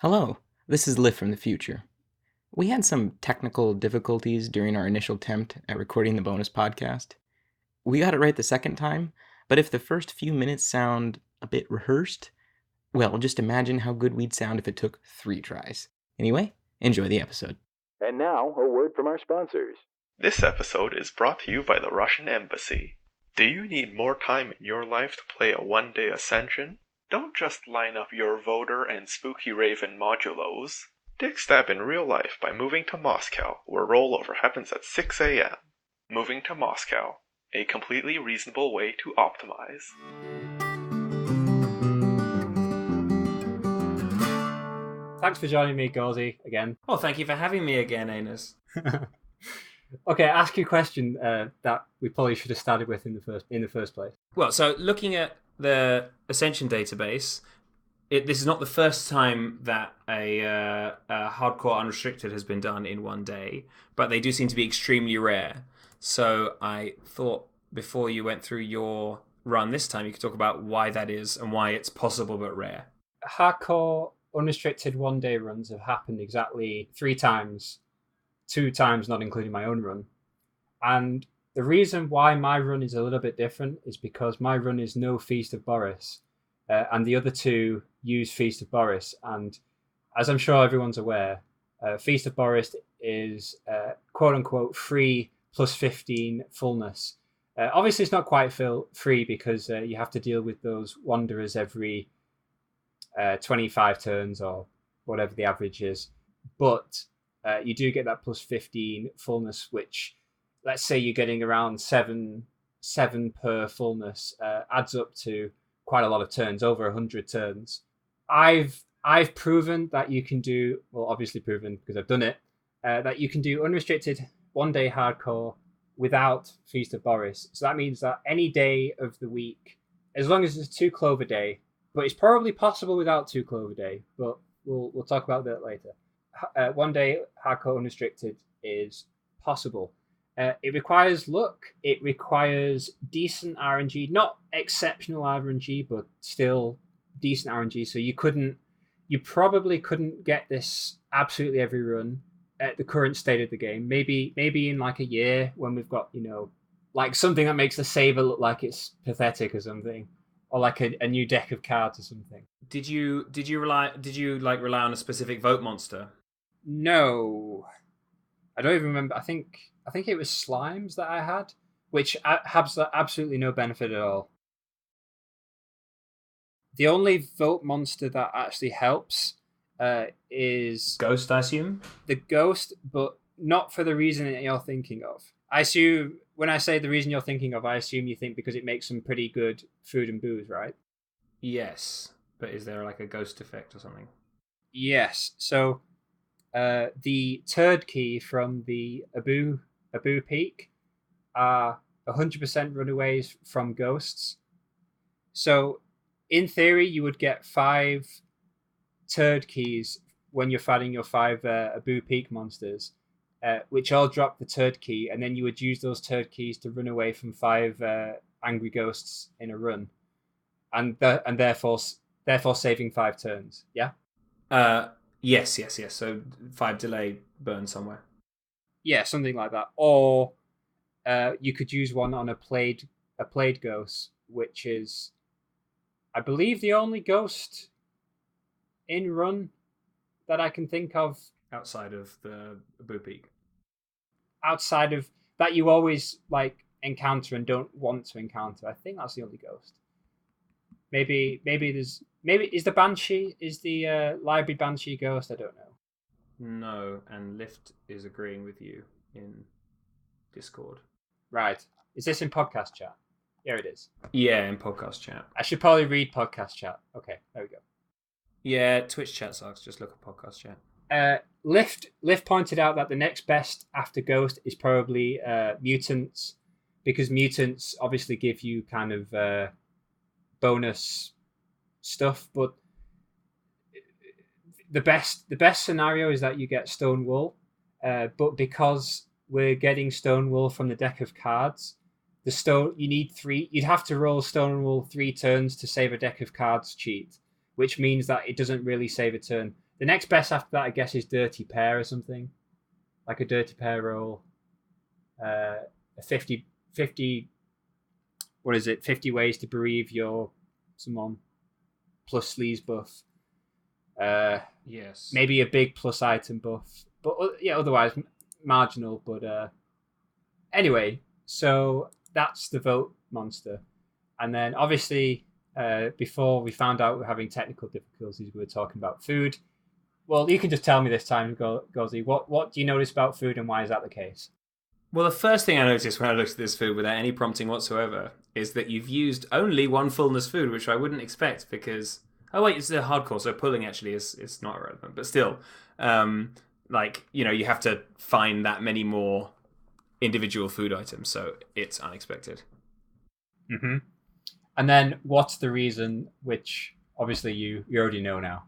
Hello, this is Liv from the future. We had some technical difficulties during our initial attempt at recording the bonus podcast. We got it right the second time, but if the first few minutes sound a bit rehearsed, well, just imagine how good we'd sound if it took 3 tries. Anyway, enjoy the episode. And now, a word from our sponsors. This episode is brought to you by the Russian Embassy. Do you need more time in your life to play a one-day Ascension? Don't just line up your voter and spooky raven modulos. Dig stab in real life by moving to Moscow, where rollover happens at 6 a.m. Moving to Moscow, a completely reasonable way to optimize. Thanks for joining me, Gausie, again. Oh, thank you for having me again, Aenimus. Okay, ask you a question that we probably should have started with in the first place. Well, so looking at the Ascension database, this is not the first time that a hardcore unrestricted has been done in one day, but they do seem to be extremely rare. So I thought before you went through your run this time, you could talk about why that is and why it's possible but rare. Hardcore unrestricted one-day runs have happened exactly 3 times, 2 times not including my own run. And the reason why my run is a little bit different is because my run is no Feast of Boris, and the other 2 use Feast of Boris. And as I'm sure everyone's aware, Feast of Boris is quote-unquote free plus 15 fullness. Obviously, it's not quite free because you have to deal with those wanderers every 25 turns or whatever the average is. But you do get that plus 15 fullness, which, let's say you're getting around 7 per fullness, adds up to quite a lot of turns, over 100 turns. I've proven that you can do, well, obviously proven because I've done it, that you can do unrestricted one-day hardcore without Feast of Boris. So that means that any day of the week, as long as it's a 2 clover day, but it's probably possible without 2 clover day, but we'll talk about that later. One day hardcore unrestricted is possible. It requires luck. It requires decent RNG, not exceptional RNG, but still decent RNG. So you probably couldn't get this absolutely every run at the current state of the game. Maybe in like a year when we've got, like something that makes the saver look like it's pathetic or something, or like a new deck of cards or something. Did you rely on a specific vote monster? No, I don't even remember. I think it was slimes that I had, which has absolutely no benefit at all. The only vote monster that actually helps is Ghost, I assume? The Ghost, but not for the reason that you're thinking of. I assume, when I say the reason you're thinking of, I assume you think because it makes some pretty good food and booze, right? Yes, but is there like a ghost effect or something? Yes, so the turd key from the Abu Peak are 100% runaways from ghosts. So, in theory, you would get 5 turd keys when you're fighting your 5 Abu Peak monsters, which all drop the turd key, and then you would use those turd keys to run away from 5 angry ghosts in a run, and therefore saving 5 turns. Yeah. Yes. So 5 delay burn somewhere. Yeah, something like that. Or you could use one on a played ghost, which is, I believe, the only ghost in run that I can think of outside of the Abu Peak. Outside of that, you always like encounter and don't want to encounter. I think that's the only ghost. Maybe is the Banshee, is the library Banshee ghost? I don't know. No, and Lift is agreeing with you in Discord. Right. Is this in podcast chat? Here it is. Yeah, in podcast chat. I should probably read podcast chat. Okay, there we go. Yeah, Twitch chat sucks. Just look at podcast chat. Lift pointed out that the next best after Ghost is probably Mutants, because Mutants obviously give you kind of bonus stuff, but the best scenario is that you get Stone Wool, but because we're getting Stone Wool from the deck of cards, you need 3. You'd have to roll Stone Wool 3 turns to save a deck of cards cheat, which means that it doesn't really save a turn. The next best after that, I guess, is dirty pear or something, like a dirty pear roll. A 50 what is it? 50 ways to bereave your someone plus sleaze buff. Yes. Maybe a big plus item buff, but yeah, otherwise marginal. But anyway, so that's the vote monster, and then obviously before we found out we're having technical difficulties, we were talking about food. Well, you can just tell me this time, Gausie. What do you notice about food, and why is that the case? Well, the first thing I noticed when I looked at this food without any prompting whatsoever is that you've used only one fullness food, which I wouldn't expect because... Oh, wait, it's a hardcore, so pulling actually is not irrelevant. But still, you have to find that many more individual food items, so it's unexpected. Mm-hmm. And then what's the reason, which obviously you already know now?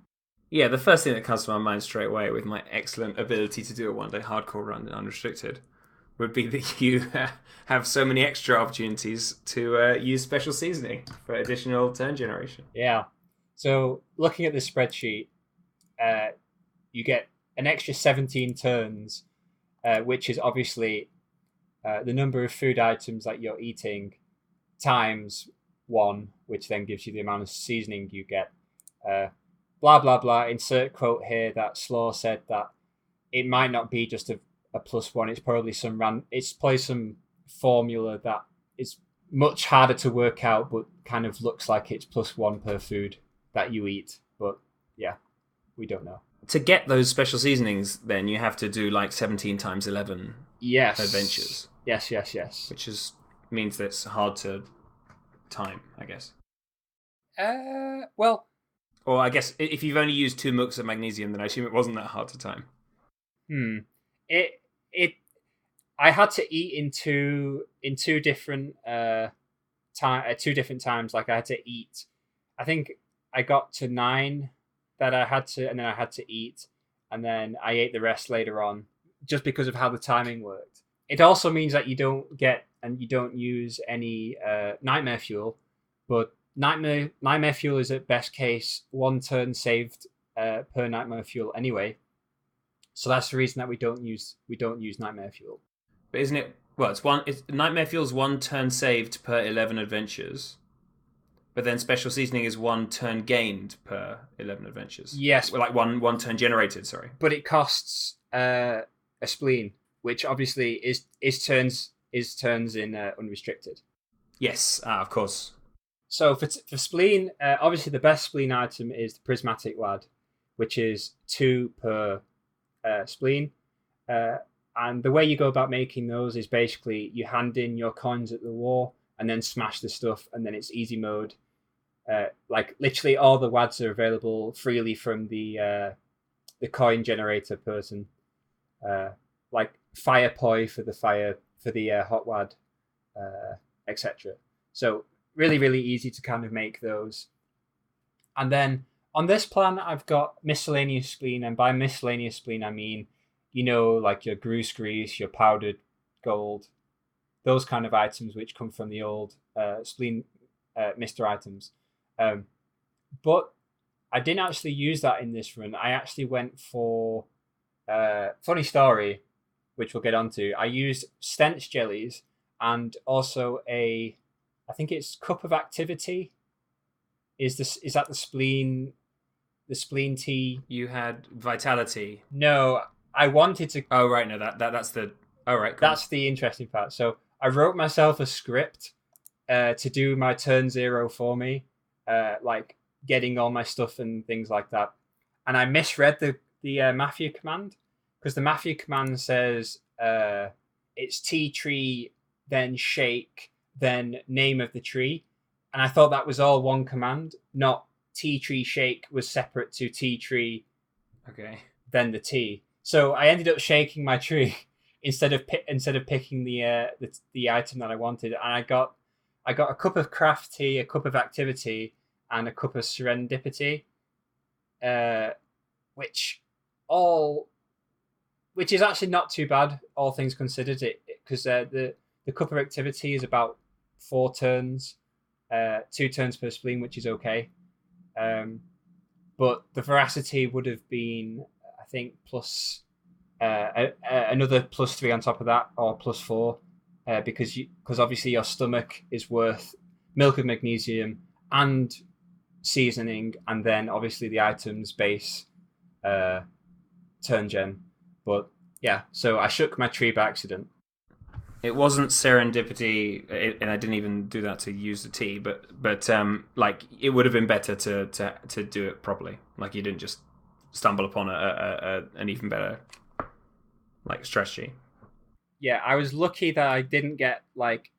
Yeah, the first thing that comes to my mind straight away with my excellent ability to do a one-day hardcore run in unrestricted would be that you have so many extra opportunities to use special seasoning for additional turn generation. Yeah. So looking at this spreadsheet, you get an extra 17 turns, which is obviously the number of food items that you're eating times 1, which then gives you the amount of seasoning you get. Blah, blah, blah. Insert quote here that Slaw said that it might not be just a +1. It's probably some formula that is much harder to work out, but kind of looks like it's +1 per food that you eat. But yeah, we don't know. To get those special seasonings, then you have to do like 17 times 11 adventures. Yes. Which means that it's hard to time, I guess. Well... Or I guess if you've only used 2 mooks of magnesium, then I assume it wasn't that hard to time. I had to eat in two different two different times. Like I had to eat. I think I got to 9 that I had to, and then I had to eat, and then I ate the rest later on, just because of how the timing worked. It also means that you don't get and you don't use any nightmare fuel, but nightmare fuel is at best case 1 turn saved per nightmare fuel anyway. So that's the reason that we don't use nightmare fuel. But isn't it? Well, it's nightmare fuel's 1 turn saved per 11 adventures, but then special seasoning is 1 turn gained per 11 adventures. Yes, like one turn generated. Sorry, but it costs a spleen, which obviously is turns in unrestricted. Yes, of course. So for spleen, obviously the best spleen item is the prismatic wad, which is 2 per spleen. And the way you go about making those is basically you hand in your coins at the war and then smash the stuff, and then it's easy mode. Like literally all the wads are available freely from the coin generator person. Like fire poi for the hot wad, etc. So really, really easy to kind of make those. And then on this plan, I've got miscellaneous spleen, and by miscellaneous spleen, I mean, like your Groose Grease, your powdered gold, those kind of items which come from the old spleen Mr. items. But I didn't actually use that in this run. I actually went for, funny story, which we'll get onto. I used stench jellies and also I think it's Cup of Activity. Is that the spleen tea? You had Vitality. No, I wanted to. Oh right, no, that's the. Oh right, cool. That's the interesting part. So I wrote myself a script to do my turn 0 for me, like getting all my stuff and things like that. And I misread the Mafia command, because the Mafia command says it's tea tree, then shake, then name of the tree. And I thought that was all one command, not tea tree shake was separate to tea tree, okay, then the tea. So I ended up shaking my tree instead of picking the item that I wanted, and I got a cup of craft tea, a cup of activity, and a cup of serendipity, which is actually not too bad, all things considered. It because the cup of activity is about 4 turns, 2 turns per spleen, which is okay. but the veracity would have been, I think, plus another +3 on top of that, or +4, because obviously your stomach is worth milk of magnesium and seasoning, and then obviously the items base turn gen. But yeah, so I shook my tree by accident. It wasn't serendipity, and I didn't even do that to use the tea. But like it would have been better to do it properly. Like you didn't just stumble upon an even better like strategy. Yeah, I was lucky that I didn't get like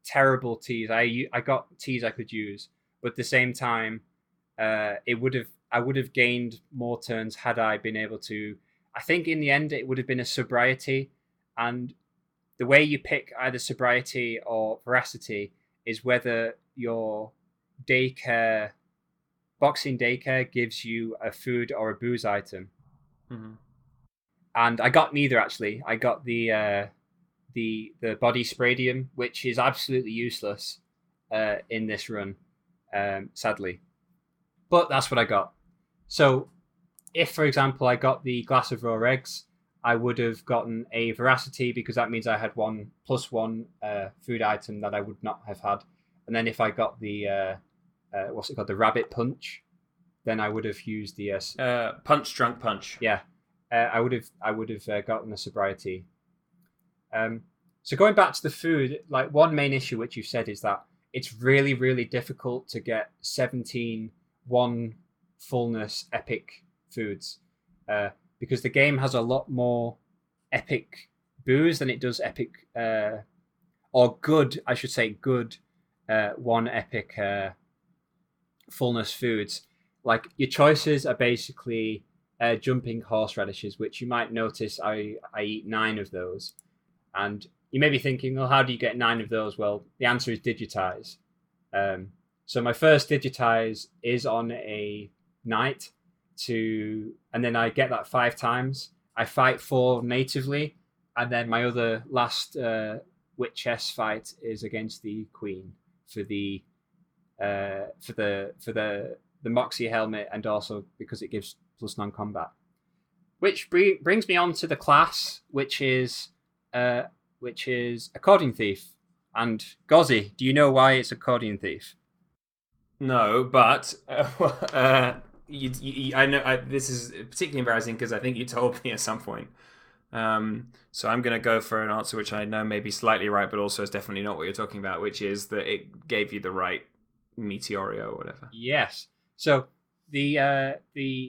terrible teas. I got teas I could use, but at the same time, I would have gained more turns had I been able to. I think in the end it would have been a sobriety, and the way you pick either sobriety or veracity is whether your daycare, boxing daycare, gives you a food or a booze item. Mm-hmm. And I got neither actually. I got the body spradium, which is absolutely useless in this run, sadly. But that's what I got. So, if for example I got the glass of raw eggs, I would have gotten a veracity because that means I had one +1 food item that I would not have had. And then if I got the what's it called, the rabbit punch, then I would have used the punch drunk punch. Yeah, I would have gotten a sobriety. So going back to the food, like one main issue which you've said is that it's really, really difficult to get 17 one fullness epic foods, because the game has a lot more epic booze than it does epic, or good, I should say, good one epic fullness foods. Like your choices are basically jumping horseradishes, which you might notice I eat 9 of those. And you may be thinking, well, how do you get 9 of those? Well, the answer is digitize. So my first digitize is on a knight, and then I get that 5 times. I fight 4 natively, and then my other last witchess fight is against the queen for the Moxie helmet, and also because it gives plus non-combat. Which brings me on to the class, which is Accordion Thief. And Gausie, do you know why it's Accordion Thief? No, but I know this is particularly embarrassing because I think you told me at some point. So I'm going to go for an answer which I know may be slightly right, but also is definitely not what you're talking about, which is that it gave you the right Meteorio or whatever. Yes. So the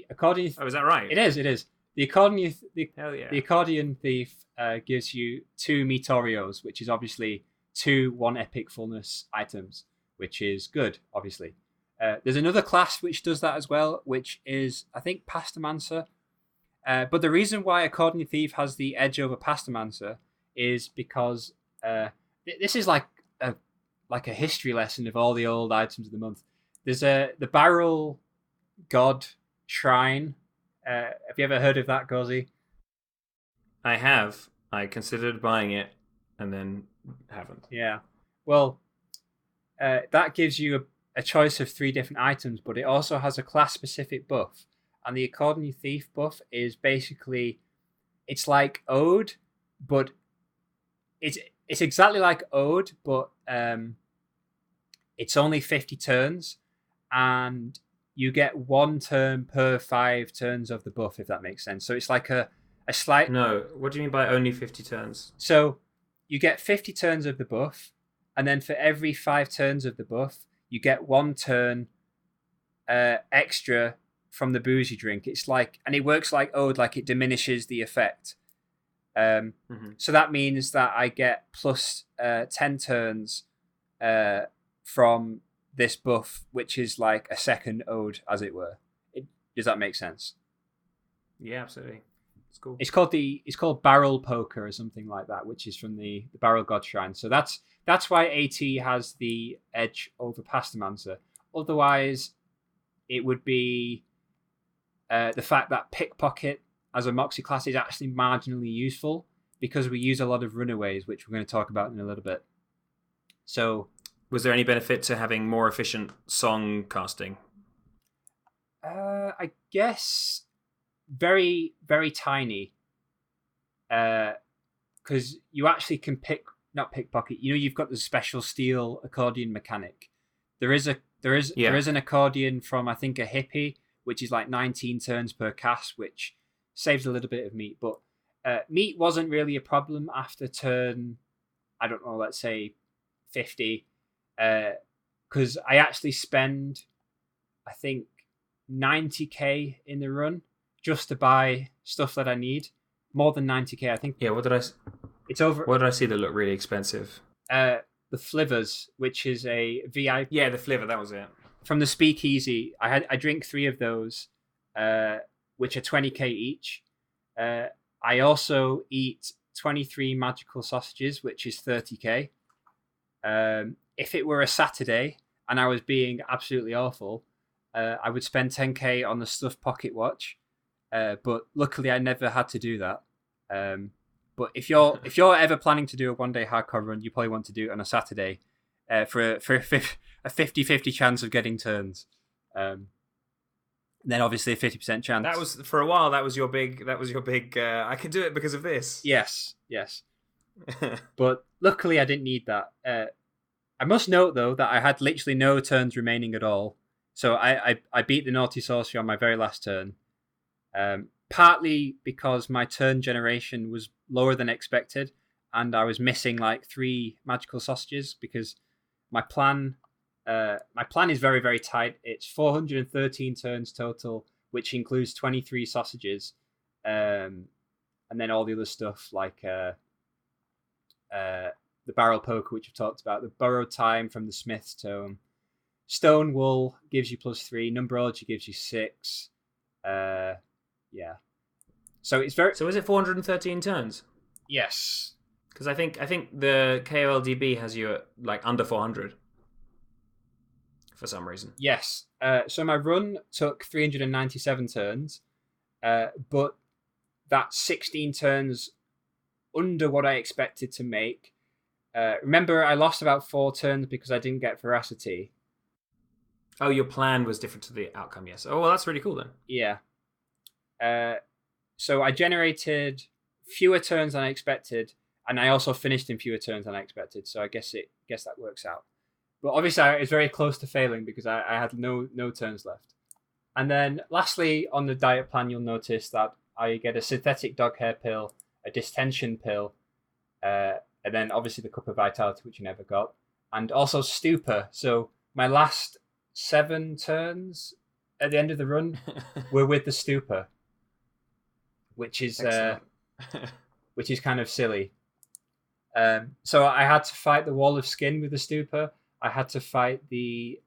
Accordion. Oh, is that right? It is. The Accordion. Hell yeah. The Accordion Thief gives you 2 Meteorios, which is obviously 2 one epic fullness items, which is good, obviously. There's another class which does that as well, which is, I think, Pastomancer. But the reason why Accordion Thief has the edge over Pastomancer is because this is like a history lesson of all the old items of the month. There's the Barrel God Shrine. Have you ever heard of that, Gausie? I have. I considered buying it and then haven't. Yeah. Well, that gives you a choice of 3 different items, but it also has a class-specific buff. And the Accordion Thief buff is basically, it's like Ode, but it's exactly like Ode, but it's only 50 turns, and you get 1 turn per 5 turns of the buff, if that makes sense. So it's like a slight... No, what do you mean by only 50 turns? So you get 50 turns of the buff, and then for every 5 turns of the buff, you get 1 turn extra from the booze you drink. It's like, and it works like Ode, like it diminishes the effect. So that means that I get plus 10 turns from this buff, which is like a second Ode, as it were. Does that make sense? Yeah, absolutely. It's cool. It's called Barrel Poker or something like that, which is from the Barrel God Shrine. So that's why AT has the edge over Pastomancer. Otherwise, it would be the fact that Pickpocket as a Moxie class is actually marginally useful because we use a lot of runaways, which we're going to talk about in a little bit. So, was there any benefit to having more efficient song casting? I guess very, very tiny. Because you actually can not pickpocket. You've got the special steel accordion mechanic. There is an accordion from, I think, a hippie, which is like 19 turns per cast, which saves a little bit of meat. But meat wasn't really a problem after turn, I don't know, let's say 50, because I actually spend, I think, 90k in the run just to buy stuff that I need. More than 90k, I think. Yeah, It's over. What did I see that looked really expensive? The Flivers, which is a VIP. Yeah, the Fliver, that was it. From the Speakeasy. I drink 3 of those, which are 20k each. I also eat 23 magical sausages, which is 30k. If it were a Saturday and I was being absolutely awful, I would spend 10k on the stuffed pocket watch. But luckily, I never had to do that. But if you're ever planning to do a one-day hardcore run, you probably want to do it on a Saturday, for a 50-50 chance of getting turns. Then obviously a 50% chance. That was for a while. That was your big. I can do it because of this. Yes. But luckily, I didn't need that. I must note though that I had literally no turns remaining at all. So I beat the Naughty Sorcery on my very last turn. Partly because my turn generation was lower than expected, and I was missing like 3 magical sausages because my plan is very, very tight. It's 413 turns total, which includes 23 sausages, and then all the other stuff like the barrel poker, which we've talked about, the borrowed time from the Smith's Tome, stone wool gives you +3, numerology gives you 6. Yeah. So it's very. So is it 413 turns? Yes. Because I think the KOLDB has you at like under 400 for some reason. Yes. So my run took 397 turns, but that's 16 turns under what I expected to make. Remember, I lost about 4 turns because I didn't get veracity. Oh, your plan was different to the outcome. Yes. Oh, well, that's really cool then. Yeah. So I generated fewer turns than I expected, and I also finished in fewer turns than I expected. So I guess that works out. But obviously, I was very close to failing because I had no turns left. And then, lastly, on the diet plan, you'll notice that I get a synthetic dog hair pill, a distension pill, and then obviously the cup of vitality, which you never got, and also stupor. So my last 7 turns at the end of the run were with the stupor, which is kind of silly. So I had to fight the wall of skin with the stupor. I had to fight the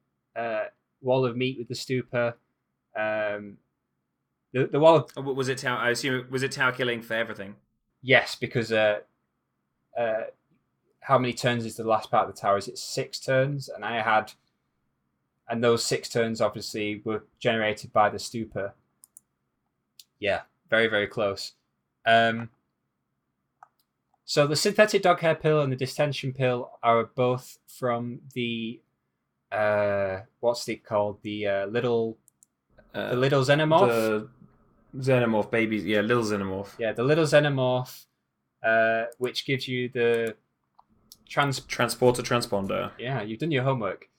wall of meat with the stupor. The wall of... Was it Tau? I assume was it Tau killing for everything? Yes, because how many turns is the last part of the tower? Is it 6 turns? And those 6 turns obviously were generated by the stupor. Yeah, very, very close. So the synthetic dog hair pill and the distension pill are both from the what's it called? The little xenomorph. The xenomorph babies, yeah, little xenomorph. Yeah, the little xenomorph, which gives you the transporter transponder. Yeah, you've done your homework.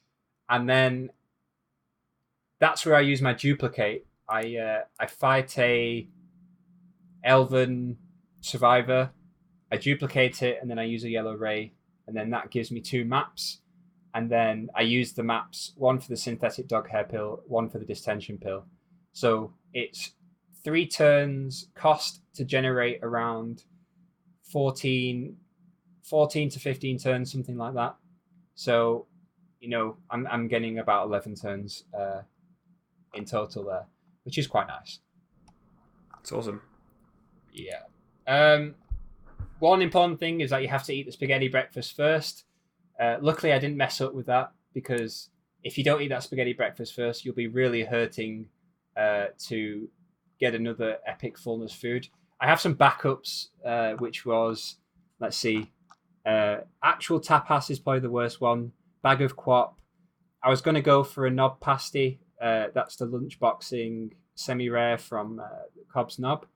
And then that's where I use my duplicate. I fight a elven survivor. I duplicate it, and then I use a yellow ray, and then that gives me 2 maps. And then I use the maps, 1 for the synthetic dog hair pill, 1 for the distension pill. So it's 3 turns cost to generate around 14 to 15 turns, something like that. So, I'm getting about 11 turns in total there, which is quite nice. It's awesome. Yeah. One important thing is that you have to eat the spaghetti breakfast first. Luckily, I didn't mess up with that, because if you don't eat that spaghetti breakfast first, you'll be really hurting to get another epic fullness food. I have some backups, which was, let's see, actual tapas is probably the worst one. Bag of quap. I was going to go for a knob pasty, That's the lunchboxing semi-rare from Cobb's Knob.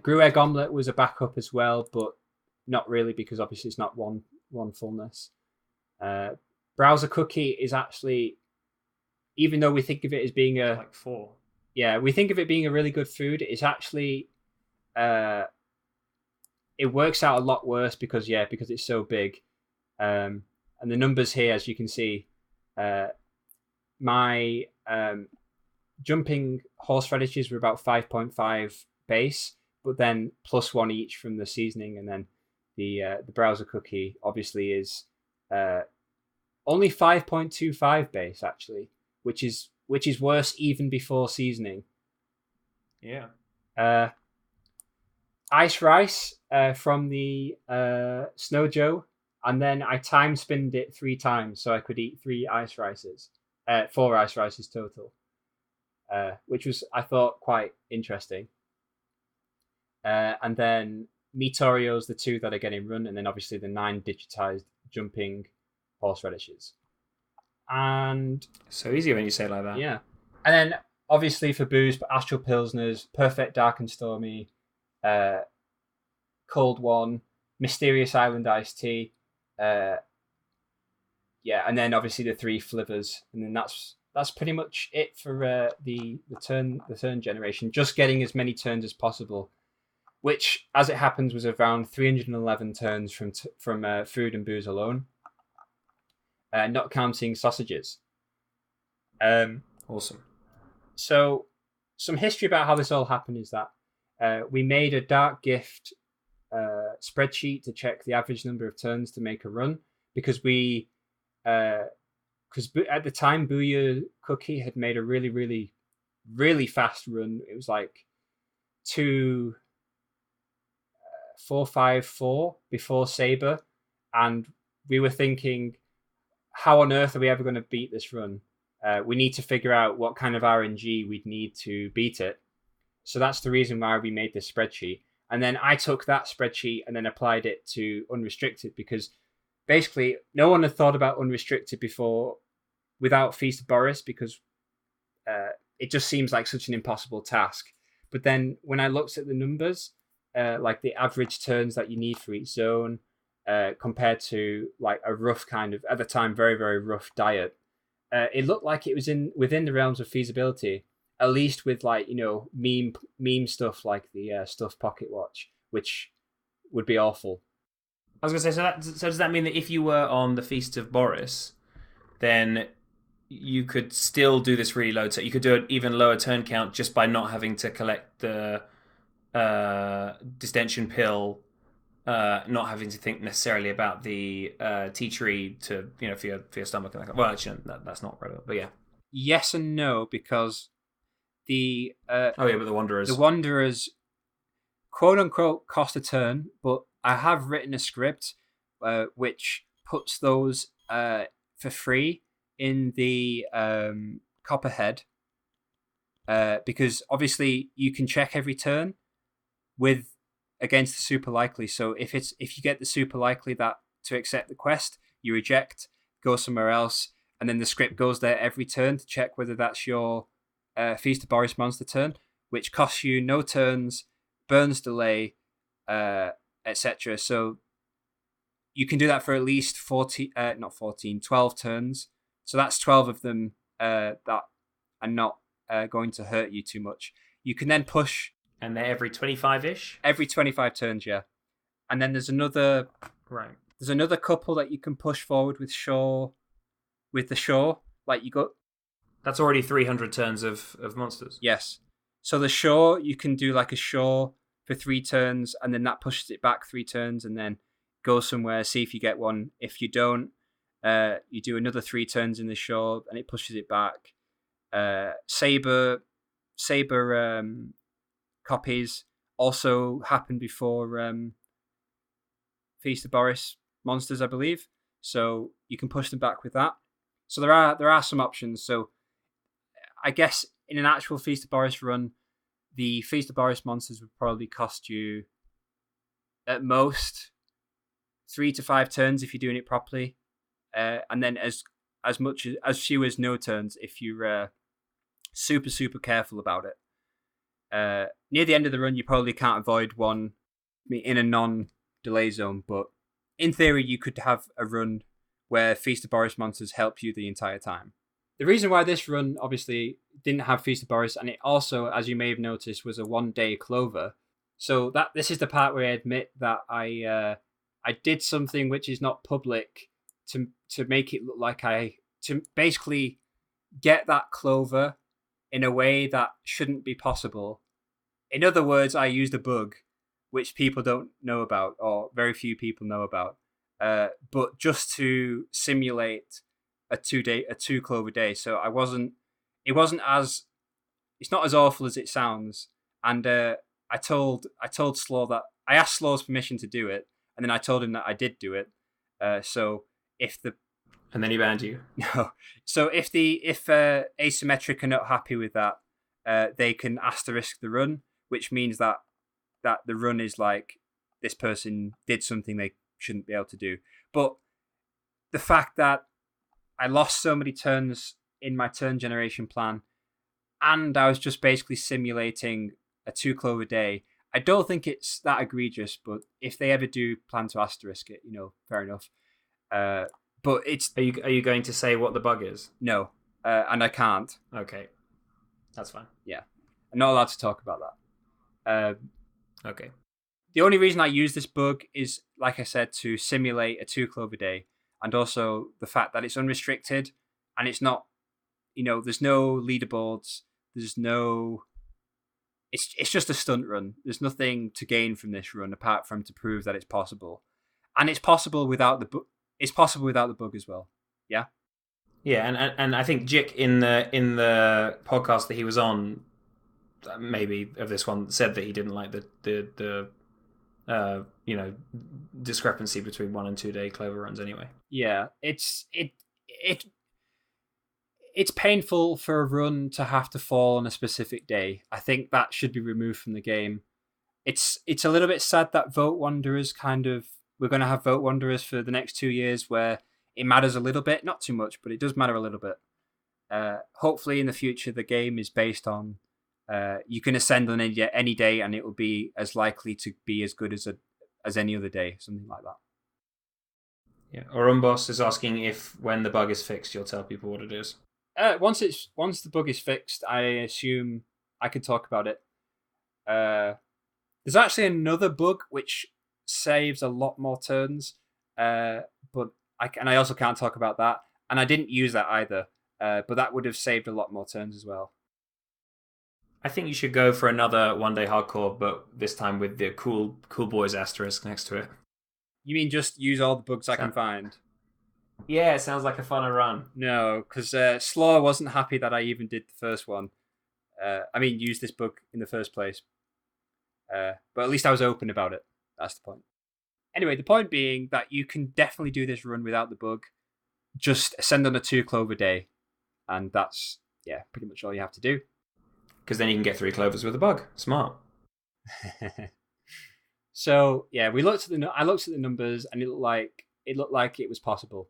Gruyere Egg Omelette was a backup as well, but not really because obviously it's not one fullness. Browser Cookie is actually, even though we think of it as being like 4. Yeah, we think of it being a really good food. It's actually, it works out a lot worse because it's so big. And the numbers here, as you can see, my jumping horseradishes were about 5.5 base, but then +1 each from the seasoning, and then the browser cookie obviously is only 5.25 base actually, which is worse even before seasoning. Yeah. Ice rice from the Snow Joe, and then I time spinned it 3 times so I could eat 4 ice rices total, which was, I thought, quite interesting. And then Meteorios, the 2 that are getting run, and then obviously the 9 digitized jumping horseradishes. And so easy when you say it like that. Yeah. And then obviously for booze, but Astral Pilsners, Perfect Dark and Stormy, Cold One, Mysterious Island Iced Tea, and then obviously the 3 flivers, and then that's pretty much it for the turn generation. Just getting as many turns as possible, which, as it happens, was around 311 turns from food and booze alone, not counting sausages. Awesome. So, some history about how this all happened is that we made a dark gift spreadsheet to check the average number of turns to make a run, because at the time Booyah Cookie had made a really, really, really fast run. It was like 2:454 before Saber, and we were thinking, how on earth are we ever going to beat this run? We need to figure out what kind of RNG we'd need to beat it. So that's the reason why we made this spreadsheet. And then I took that spreadsheet and then applied it to unrestricted, because basically no one had thought about unrestricted before without Feast of Boris, because it just seems like such an impossible task. But then when I looked at the numbers, like the average turns that you need for each zone, compared to like a rough kind of, at the time, very, very rough diet, it looked like it was within the realms of feasibility, at least with, like, meme stuff like the stuffed pocket watch, which would be awful. I was going to say, so does that mean that if you were on the Feast of Boris, then you could still do this really low turn? You could do an even lower turn count just by not having to collect the distension pill, not having to think necessarily about the tea tree to for your stomach and that. Well, actually, that's not relevant, but yeah. Yes and no, because the but the Wanderers, quote unquote, cost a turn, but I have written a script which puts those for free in the Copperhead, because obviously you can check every turn against the super likely. So if you get the super likely that to accept the quest, you reject, go somewhere else, and then the script goes there every turn to check whether that's your Feast of Boris monster turn, which costs you no turns, burns delay, etc. So you can do that for at least 12 turns. So that's 12 of them that are not going to hurt you too much. You can then push. And they're every 25-ish? Every 25 turns, yeah. And then there's another... Right. There's another couple that you can push forward with the Shore. Like, you go... That's already 300 turns of monsters. Yes. So the Shore, you can do like a Shore for 3 turns, and then that pushes it back 3 turns, and then go somewhere, see if you get one. If you don't, you do another 3 turns in the Shore, and it pushes it back. Saber copies also happened before Feast of Boris monsters, I believe. So you can push them back with that. So there are some options. So I guess in an actual Feast of Boris run, the Feast of Boris monsters would probably cost you at most 3 to 5 turns if you're doing it properly, and then as few as no turns if you're super, super careful about it. Near the end of the run, you probably can't avoid one in a non-delay zone, but in theory, you could have a run where Feast of Boris monsters help you the entire time. The reason why this run obviously didn't have Feast of Boris, and it also, as you may have noticed, was a 1-day clover. So this is the part where I admit that I did something which is not public to make it look like to basically get that clover in a way that shouldn't be possible. In other words, I used a bug which people don't know about, or very few people know about, but just to simulate a 2 clover day. So it's not as awful as it sounds. And I told Slaw that I asked Slaw's permission to do it, and then I told him that I did do it. And then he banned you. No. So if Asymmetric are not happy with that, they can asterisk the run, which means that the run is like this person did something they shouldn't be able to do. But the fact that I lost so many turns in my turn generation plan, and I was just basically simulating a 2 clover day, I don't think it's that egregious. But if they ever do plan to asterisk it, fair enough. But it's... Are you going to say what the bug is? No, and I can't. Okay, that's fine. Yeah, I'm not allowed to talk about that. Okay. The only reason I use this bug is, like I said, to simulate a 2 clover day, and also the fact that it's unrestricted, and it's not, there's no leaderboards, there's no... It's just a stunt run. There's nothing to gain from this run apart from to prove that it's possible, and it's possible without the bug as well. Yeah. Yeah, and I think Jick in the podcast that he was on, maybe of this one, said that he didn't like the discrepancy between 1 and 2 day clover runs anyway. Yeah, it's painful for a run to have to fall on a specific day. I think that should be removed from the game. It's a little bit sad that Vote Wanderers we're going to have Vote Wanderers for the next 2 years where it matters a little bit, not too much, but it does matter a little bit. Hopefully in the future, the game is based on you can ascend on any day and it will be as likely to be as good as any other day, something like that. Yeah. Orumbos is asking if when the bug is fixed, you'll tell people what it is. Once the bug is fixed, I assume I can talk about it. There's actually another bug which saves a lot more turns, but I also can't talk about that, and I didn't use that either. But that would have saved a lot more turns as well. I think you should go for another 1-day hardcore, but this time with the cool boys asterisk next to it. You mean just use all the bugs I can find? Yeah, it sounds like a funner run. No, because Slaw wasn't happy that I even did the first one. Used this bug in the first place. But at least I was open about it. That's the point. Anyway, the point being that you can definitely do this run without the bug. Just ascend on a 2 clover day. And that's, pretty much all you have to do. Because then you can get 3 clovers with a bug. Smart. So, I looked at the numbers and it looked like it was possible.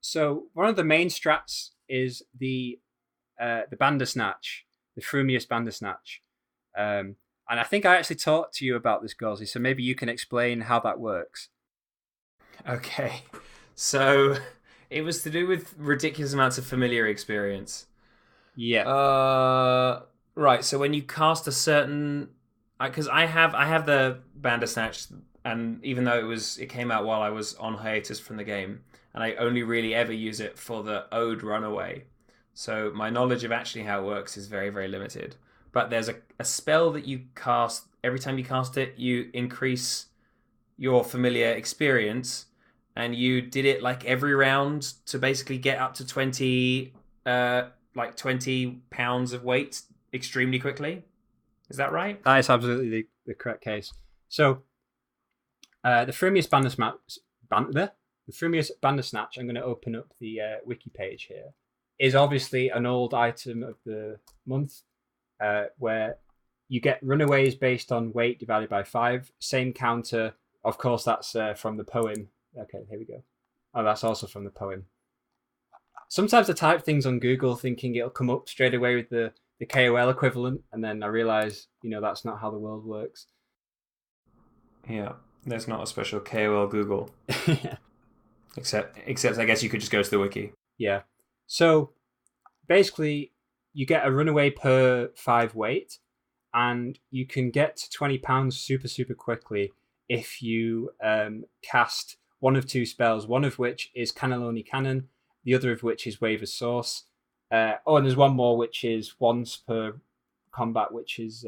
So one of the main strats is the Bandersnatch, the Frumious Bandersnatch. And I think I actually talked to you about this, Gausie, so maybe you can explain how that works. Okay. So it was to do with ridiculous amounts of familiar experience. Yeah. Right, so when you cast a certain... Because I have the Bandersnatch, and even though it came out while I was on hiatus from the game, and I only really ever use it for the Ode Runaway. So my knowledge of actually how it works is very, very limited. But there's a spell that you cast. Every time you cast it, you increase your familiar experience, and you did it like every round to basically get up to 20 pounds of weight extremely quickly. Is that right? That is absolutely the correct case. So the Frumious Bandersnatch, I'm going to open up the wiki page here, is obviously an old item of the month where you get runaways based on weight divided by 5. Same counter. Of course, that's from the poem. Okay, here we go. Oh, that's also from the poem. Sometimes I type things on Google thinking it'll come up straight away with the KOL equivalent, and then I realize, that's not how the world works. Yeah, there's not a special KOL Google. Except I guess you could just go to the wiki. Yeah. So basically, you get a runaway per 5 weight, and you can get to £20 super, super quickly if you cast one of 2 spells, one of which is Cannelloni Cannon, the other of which is Wave of Source. And there's one more, which is once per combat, which is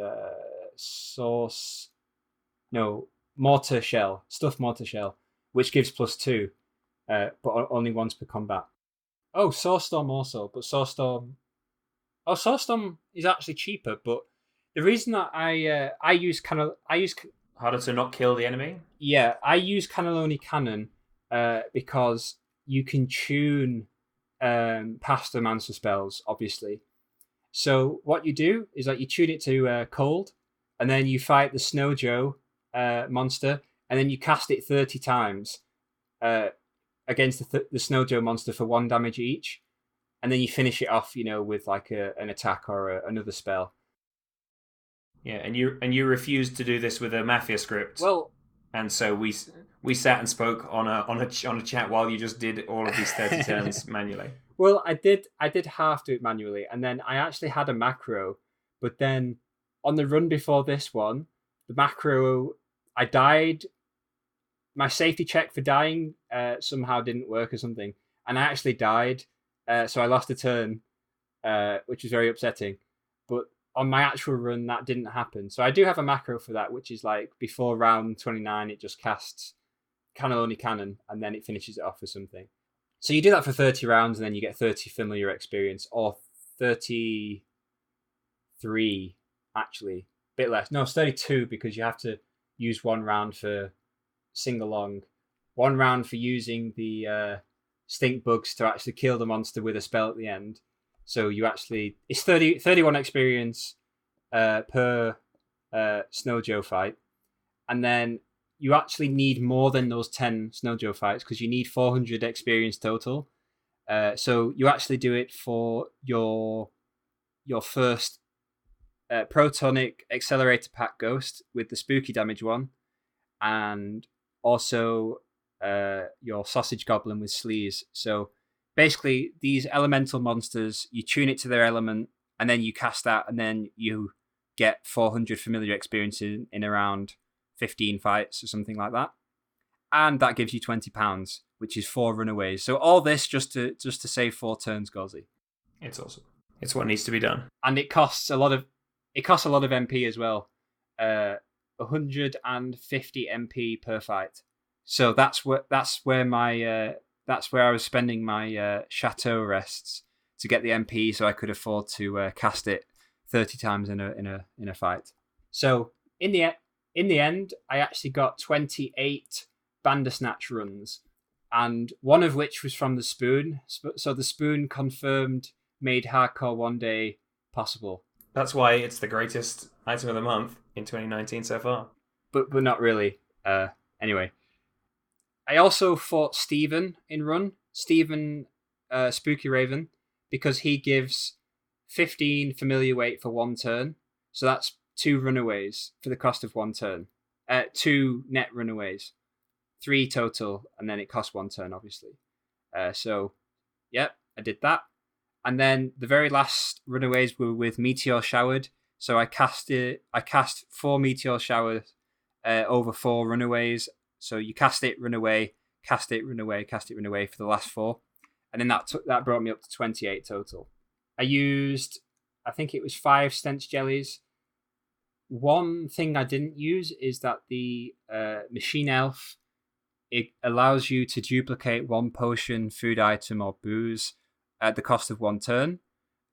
Source... No, Mortar Shell, Stuff Mortar Shell, which gives +2, but only once per combat. Oh, Source Storm also, but Source Storm is actually cheaper. But the reason that I use harder to not kill the enemy. Yeah, I use Cannelloni Cannon because you can tune Pastomancer spells, obviously. So what you do is that you tune it to cold, and then you fight the Snow Joe monster, and then you cast it 30 times against the Snow Joe monster for 1 damage each, and then you finish it off, with like an attack or another spell. Yeah, and you refused to do this with a Mafia script. Well, and so we sat and spoke on a chat while you just did all of these 30 turns manually. Well, I did half do it manually, and then I actually had a macro, but then on the run before this one, the macro, I died. My safety check for dying somehow didn't work or something, and I actually died, so I lost a turn, which was very upsetting. But on my actual run, that didn't happen. So I do have a macro for that, which is like before round 29, it just casts Cannelloni Cannon, and then it finishes it off with something. So you do that for 30 rounds, and then you get 30 familiar experience, or 33, actually. A bit less. No, it's 32, because you have to use 1 round for sing-along, 1 round for using the stink bugs to actually kill the monster with a spell at the end. So you actually... It's 31 experience per Snow Joe fight. And then you actually need more than those 10 Snow Joe fights, because you need 400 experience total. So you actually do it for your first Protonic Accelerator Pack Ghost with the spooky damage one, and also your Sausage Goblin with Sleaze. So basically, these elemental monsters, you tune it to their element, and then you cast that, and then you get 400 familiar experience in around 15 fights or something like that. And that gives you £20, which is 4 runaways. So all this just to save 4 turns, Gauzy. It's awesome. It's what needs to be done. And it costs a lot of MP as well. 150 MP per fight. So that's where I was spending my chateau rests to get the MP, so I could afford to cast it 30 times in a fight. So in the end, I actually got 28 Bandersnatch runs, and one of which was from the Spoon. So the Spoon confirmed made hardcore one day possible. That's why it's the greatest item of the month in 2019 so far. But not really. Anyway. I also fought Stephen in run. Stephen Spooky Raven, because he gives 15 familiar weight for 1 turn. So that's 2 runaways for the cost of 1 turn. 2 net runaways. 3 total, and then it costs 1 turn, obviously. So, yep, I did that. And then the very last runaways were with Meteor Showered. So I cast 4 Meteor Showers over 4 runaways. So you cast it, run away, cast it, run away, cast it, run away for the last 4. And then that brought me up to 28 total. I used, I think it was 5 Stench Jellies. One thing I didn't use is that the Machine Elf, it allows you to duplicate 1 potion, food item, or booze at the cost of 1 turn.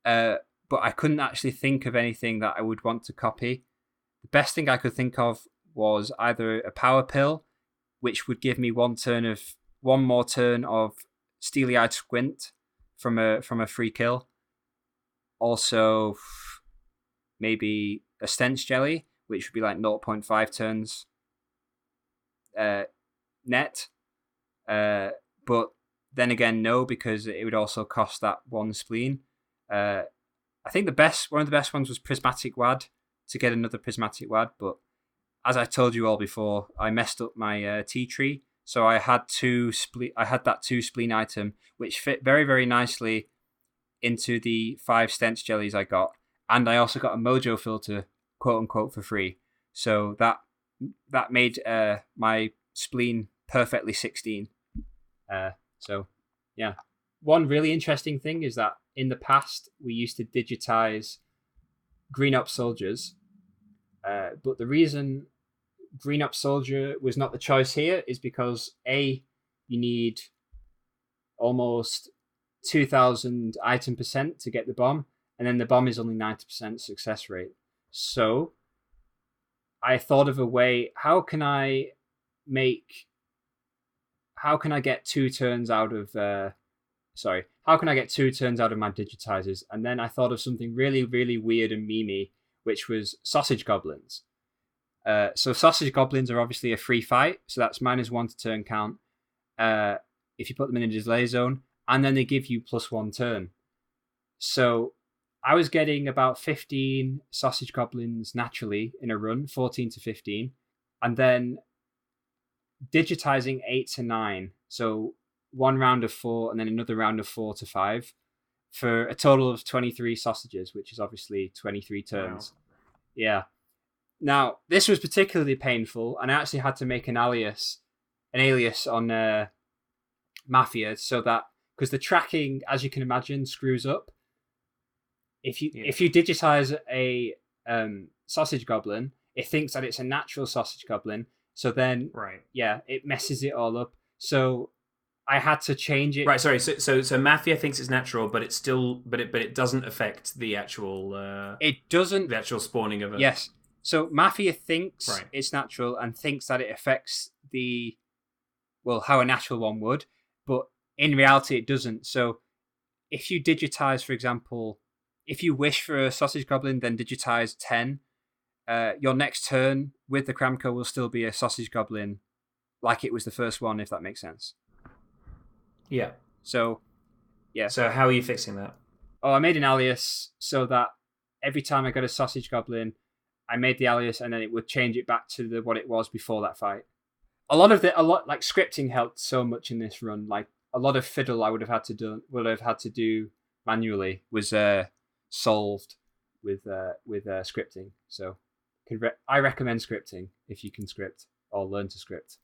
But I couldn't actually think of anything that I would want to copy. The best thing I could think of was either a Power Pill, which would give me 1 more turn of Steely Eyed Squint from a free kill. Also, maybe a Stench Jelly, which would be like 0.5 turns net. But then again, no, because it would also cost that one spleen. I think one of the best ones was Prismatic Wad, to get another Prismatic Wad, but as I told you all before, I messed up my tea tree, so I had that 2 spleen item, which fit very, very nicely into the 5 stench jellies I got, and I also got a mojo filter, quote unquote, for free. So that made my spleen perfectly 16. So yeah, one really interesting thing is that in the past we used to digitize Green Up Soldiers, but the reason Green Up Soldier was not the choice here is because you need almost 2,000 item percent to get the bomb, and then the bomb is only 90% success rate. So I thought of a way, how can I get 2 turns out of how can I get 2 turns out of my digitizers? And then I thought of something really, really weird and memey, which was sausage goblins. So sausage goblins are obviously a free fight, so that's -1 to turn count if you put them in a delay zone, and then they give you +1 turn. So I was getting about 15 sausage goblins naturally in a run, 14 to 15, and then digitizing 8 to 9. So 1 round of 4 and then another round of 4 to 5 for a total of 23 sausages, which is obviously 23 turns. Wow. Yeah. Now, this was particularly painful, and I actually had to make an alias on Mafia, so that, because the tracking, as you can imagine, screws up. If you digitize a sausage goblin, it thinks that it's a natural sausage goblin, so then it messes it all up. So I had to change it. Right, sorry. So Mafia thinks it's natural, but it doesn't affect the actual. It doesn't. The actual spawning of it. Yes. So Mafia thinks it's natural and thinks that it affects how a natural one would, but in reality it doesn't. So if you digitize, for example, if you wish for a sausage goblin, then digitize 10. Your next turn with the Kramko will still be a sausage goblin, like it was the first one, if that makes sense. Yeah. So, yeah. So how are you fixing that? Oh, I made an alias so that every time I got a sausage goblin, I made the alias and then it would change it back to what it was before that fight. A lot like scripting helped so much in this run. Like a lot of fiddle I would have had to do manually was solved with scripting. So I recommend scripting if you can script or learn to script.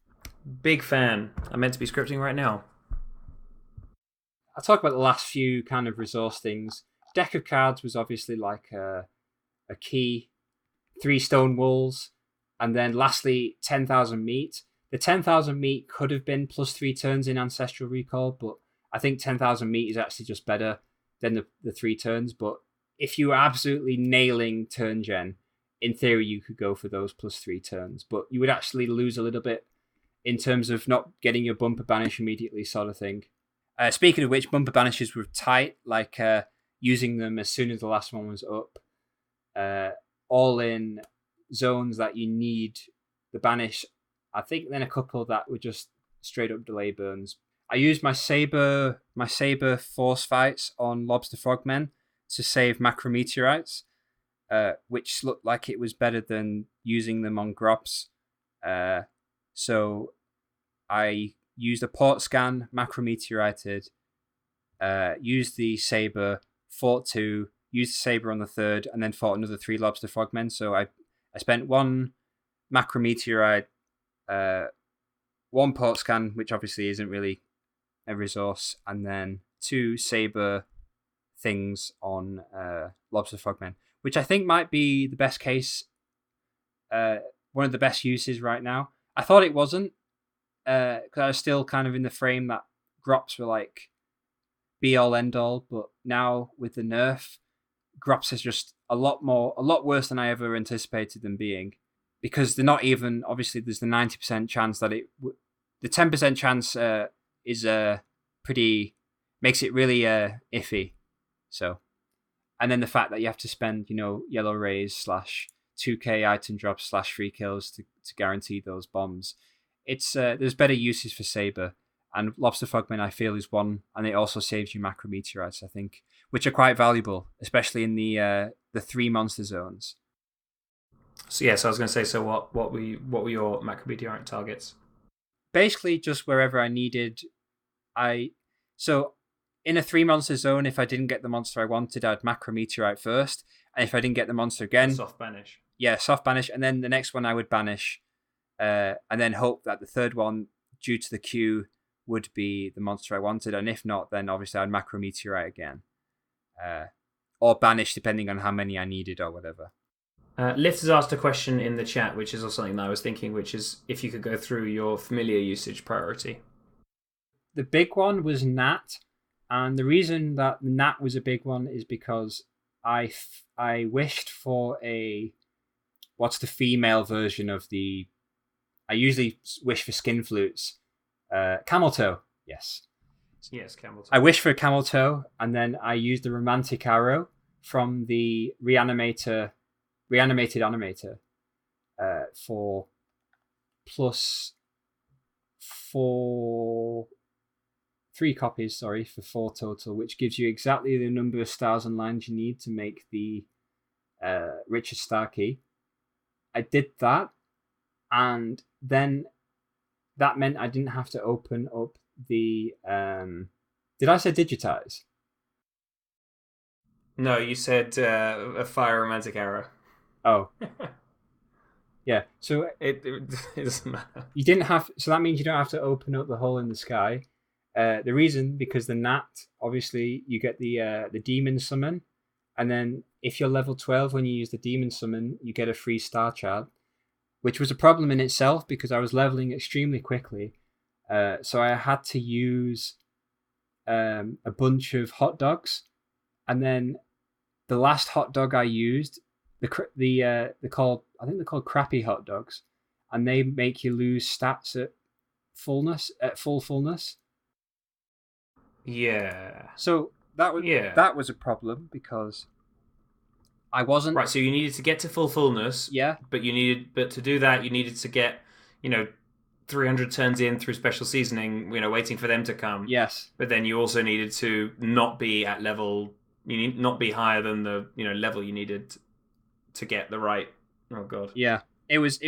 Big fan. I'm meant to be scripting right now. I'll talk about the last few kind of resource things. Deck of cards was obviously like a key, 3 stone walls, and then lastly 10,000 meat. The 10,000 meat could have been +3 turns in Ancestral Recall, but I think 10,000 meat is actually just better than the 3 turns. But if you were absolutely nailing turn gen, in theory you could go for those +3 turns, but you would actually lose a little bit in terms of not getting your bumper banish immediately, sort of thing. Speaking of which, bumper banishes were tight, like using them as soon as the last one was up. All in zones that you need the banish. I think then a couple that were just straight up delay burns. I used my saber force fights on lobster frogmen to save macrometeorites, which looked like it was better than using them on grops. So I used a port scan, macrometeorited, used the saber, fought 2, used the saber on the 3rd, and then fought another 3 lobster frogmen. So I spent 1 macrometeorite, 1 port scan, which obviously isn't really a resource, and then 2 saber things on lobster frogmen, which I think might be the best case, one of the best uses right now. I thought it wasn't, because I was still kind of in the frame that grops were like be all end all, but now with the nerf, grops is just a lot worse than I ever anticipated them being, because they're not even, obviously there's the 90% chance that the 10% chance is makes it really iffy. So, and then the fact that you have to spend, yellow rays / 2k item drops / free kills to guarantee those bombs. It's there's better uses for saber, And Lobster Frogmen, I feel, is one, and it also saves you macrometeorites, I think, which are quite valuable, especially in the 3 monster zones. So yeah, so I was going to say, so what were your macrometeorite targets? Basically, just wherever I needed. So in a 3 monster zone, if I didn't get the monster I wanted, I'd macrometeorite first, and if I didn't get the monster again, soft banish. Yeah, soft banish, and then the next one I would banish, and then hope that the third one, due to the queue, would be the monster I wanted, and if not, then obviously I'd macrometeorite again, or banish depending on how many I needed or whatever. Lift has asked a question in the chat, which is also something that I was thinking, which is if you could go through your familiar usage priority. The big one was Nat, and the reason that Nat was a big one is because I wished for what's the female version of the... I usually wish for skin flutes. Camel toe, yes. Yes, camel toe. I wish for a camel toe, and then I used the romantic arrow from the reanimated animator for +3 copies, for 4 total, which gives you exactly the number of stars and lines you need to make the richest star key. I did that, and then that meant I didn't have to open up the... did I say digitize? No, you said a fire romantic arrow. Oh. Yeah, so it doesn't matter. You didn't have... So that means you don't have to open up the hole in the sky. The reason, because the Nat, obviously, you get the demon summon, and then if you're level 12 when you use the demon summon, you get a free star chart, which was a problem in itself because I was leveling extremely quickly. So I had to use a bunch of hot dogs, and then the last hot dog I used, they're called crappy hot dogs, and they make you lose stats at full fullness. Yeah. So that was a problem because I wasn't right. So you needed to get to full fullness. Yeah. But to do that, you needed to get 300 turns in through special seasoning. Waiting for them to come. Yes. But then you also needed to not be at level. You need not be higher than the level you needed to get the right. Oh god. Yeah. It was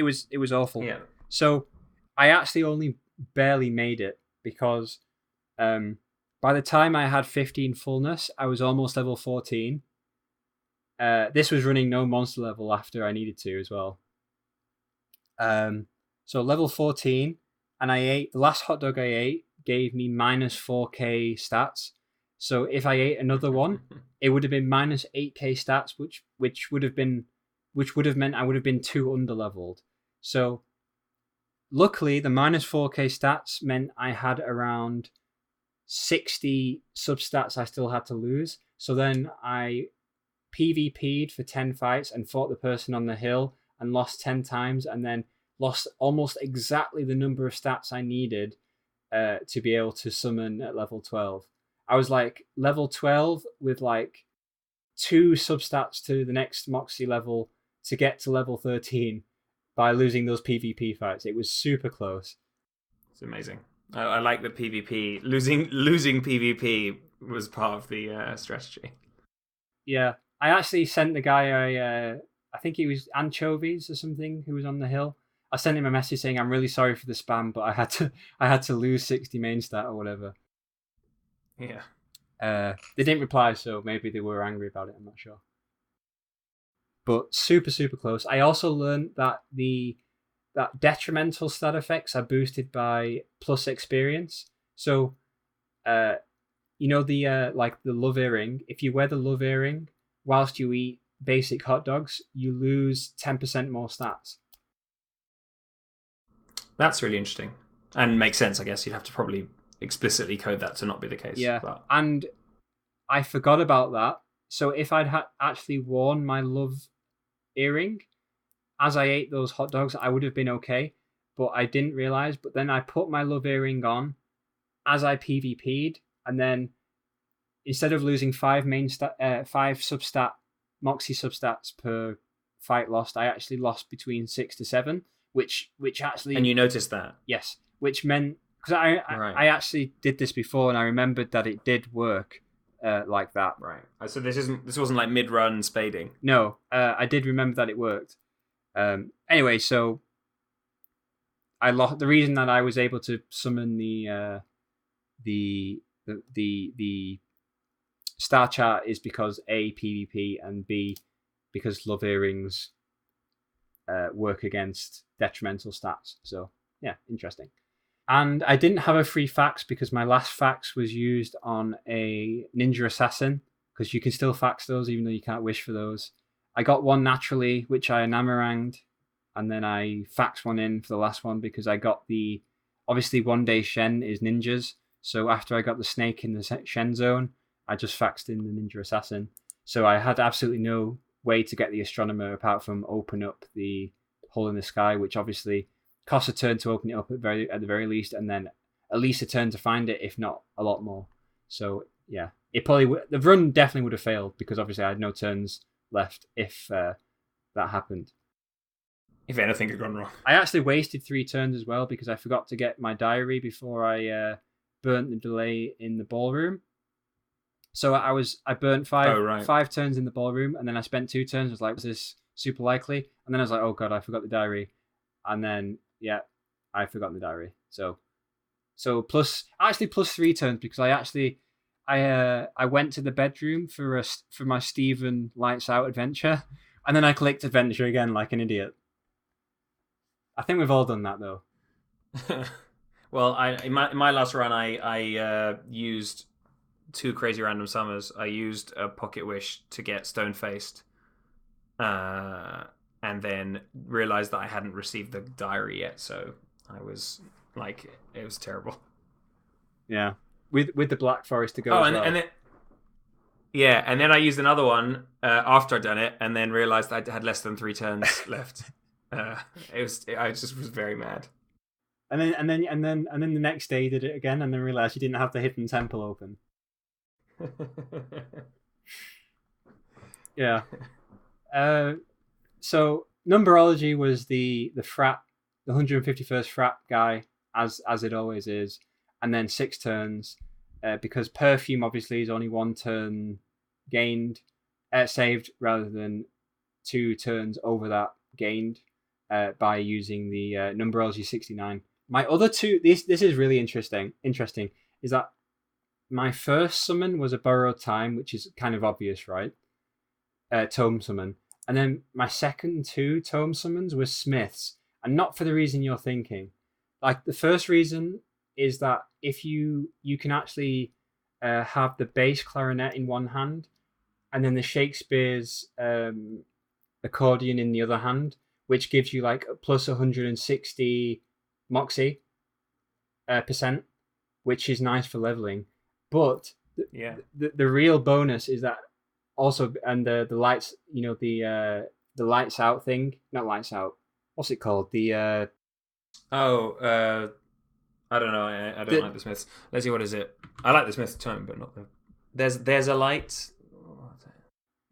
awful. Yeah. So I actually only barely made it because by the time I had 15 fullness, I was almost level 14. This was running no monster level after I needed to as well. So level 14, and the last hot dog I ate gave me minus 4k stats. So if I ate another one, it would have been minus 8k stats, which would have meant I would have been 2 underleveled. So luckily, the minus 4k stats meant I had around 60 substats I still had to lose. So then I PvP'd for 10 fights and fought the person on the hill and lost 10 times, and then lost almost exactly the number of stats I needed to be able to summon at level 12. I was like level 12 with like 2 substats to the next Moxie level to get to level 13 by losing those PvP fights. It was super close. It's amazing. I like the PvP. Losing PvP was part of the strategy. Yeah. I actually sent the guy, I think he was Anchovies or something, who was on the hill. I sent him a message saying, I'm really sorry for the spam, but I had to lose 60 main stat or whatever. Yeah. They didn't reply, so maybe they were angry about it. I'm not sure. But super, super close. I also learned that that detrimental stat effects are boosted by plus experience. So, the love earring. If you wear the love earring whilst you eat basic hot dogs, you lose 10% more stats. That's really interesting and makes sense. I guess you'd have to probably explicitly code that to not be the case. Yeah, but... and I forgot about that. So if I'd actually worn my love earring as I ate those hot dogs, I would have been okay. But I didn't realize. But then I put my love earring on as I PvP'd, and then instead of losing 5 substat Moxie substats per fight lost, I actually lost between 6 to 7, which actually... And you noticed that? Yes, which meant because I Right. actually did this before, and I remembered that it did work like that. Right. So this wasn't like mid-run spading. No, I did remember that it worked. Anyway, so I lost. The reason that I was able to summon the star chart is because A, PvP, and B, because love earrings work against detrimental stats. So yeah, interesting. And I didn't have a free fax because my last fax was used on a ninja assassin, because you can still fax those even though you can't wish for those. I got one naturally, which I enameranged, and then I faxed one in for the last one because I got the, obviously 1 day Shen is ninjas, so after I got the snake in the Shen zone, I just faxed in the ninja assassin. So I had absolutely no way to get the astronomer apart from open up the hole in the sky, which obviously costs a turn to open it up at the very least, and then at least a turn to find it, if not a lot more. So yeah, it probably the run definitely would have failed because obviously I had no turns left if that happened. If anything had gone wrong. I actually wasted 3 turns as well because I forgot to get my diary before I burnt the delay in the ballroom. So I burnt 5 turns in the ballroom, and then I spent 2 turns. I was like, was this super likely? And then I was like, oh god, I forgot the diary. And then yeah, I forgot the diary. So plus 3 turns because I went to the bedroom for my Steven Lights Out adventure, and then I clicked adventure again like an idiot. I think we've all done that though. Well, in my last run, I used 2 crazy random summers. I used a pocket wish to get stone faced, and then realized that I hadn't received the diary yet. So I was like, it was terrible. Yeah, with the Black Forest to go. Oh, as well. and then yeah, and then I used another one after I'd done it, and then realized I had less than 3 turns left. I just was very mad. And then the next day you did it again, and then realized you didn't have the hidden temple open. Yeah. So numerology was the frat, the 151st frat guy, as it always is, and then 6 turns, because perfume obviously is only 1 turn gained, saved, rather than 2 turns over that gained by using the numerology 69. My other 2, this is really interesting, is that my first summon was a borrowed time, which is kind of obvious, right? Tome summon. And then my second 2 tome summons were smiths, and not for the reason you're thinking. Like, the first reason is that if you can actually have the bass clarinet in one hand, and then the Shakespeare's accordion in the other hand, which gives you like plus 160 moxie percent, which is nice for leveling. But the real bonus is that also, and the lights, the lights out thing, not lights out. What's it called? The I don't know. I don't like the Smiths. Let's see, what is it? I like the Smiths tone, but not the. There's a light.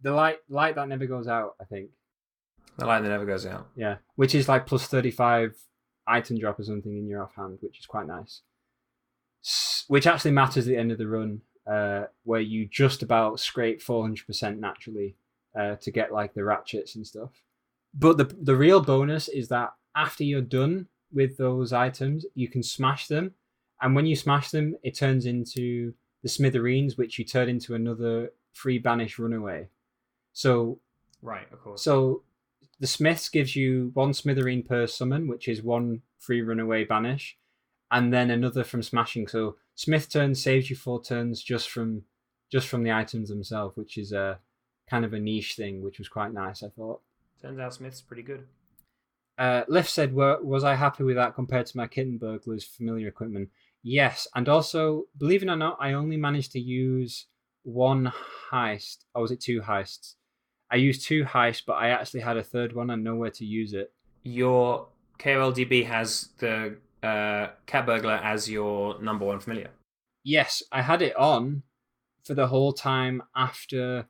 The light that never goes out, I think. The light that never goes out. Yeah, which is like plus 35 item drop or something in your offhand, which is quite nice. Which actually matters at the end of the run, where you just about scrape 400% naturally to get like the ratchets and stuff. But the real bonus is that after you're done with those items, you can smash them, and when you smash them, it turns into the smithereens, which you turn into another free banish runaway. So right, of course. So the Smiths gives you 1 smithereen per summon, which is 1 free runaway banish, and then another from smashing. So Smith turn saves you 4 turns just from the items themselves, which is a kind of a niche thing, which was quite nice, I thought. Turns out Smith's pretty good. Liff said, was I happy with that compared to my Kitten Burglar's familiar equipment? Yes, and also, believe it or not, I only managed to use 1 heist. Or was it 2 heists? I used 2 heists, but I actually had a 3rd one and nowhere to use it. Your KOLDB has the Cat Burglar as your number 1 familiar. Yes, I had it on for the whole time after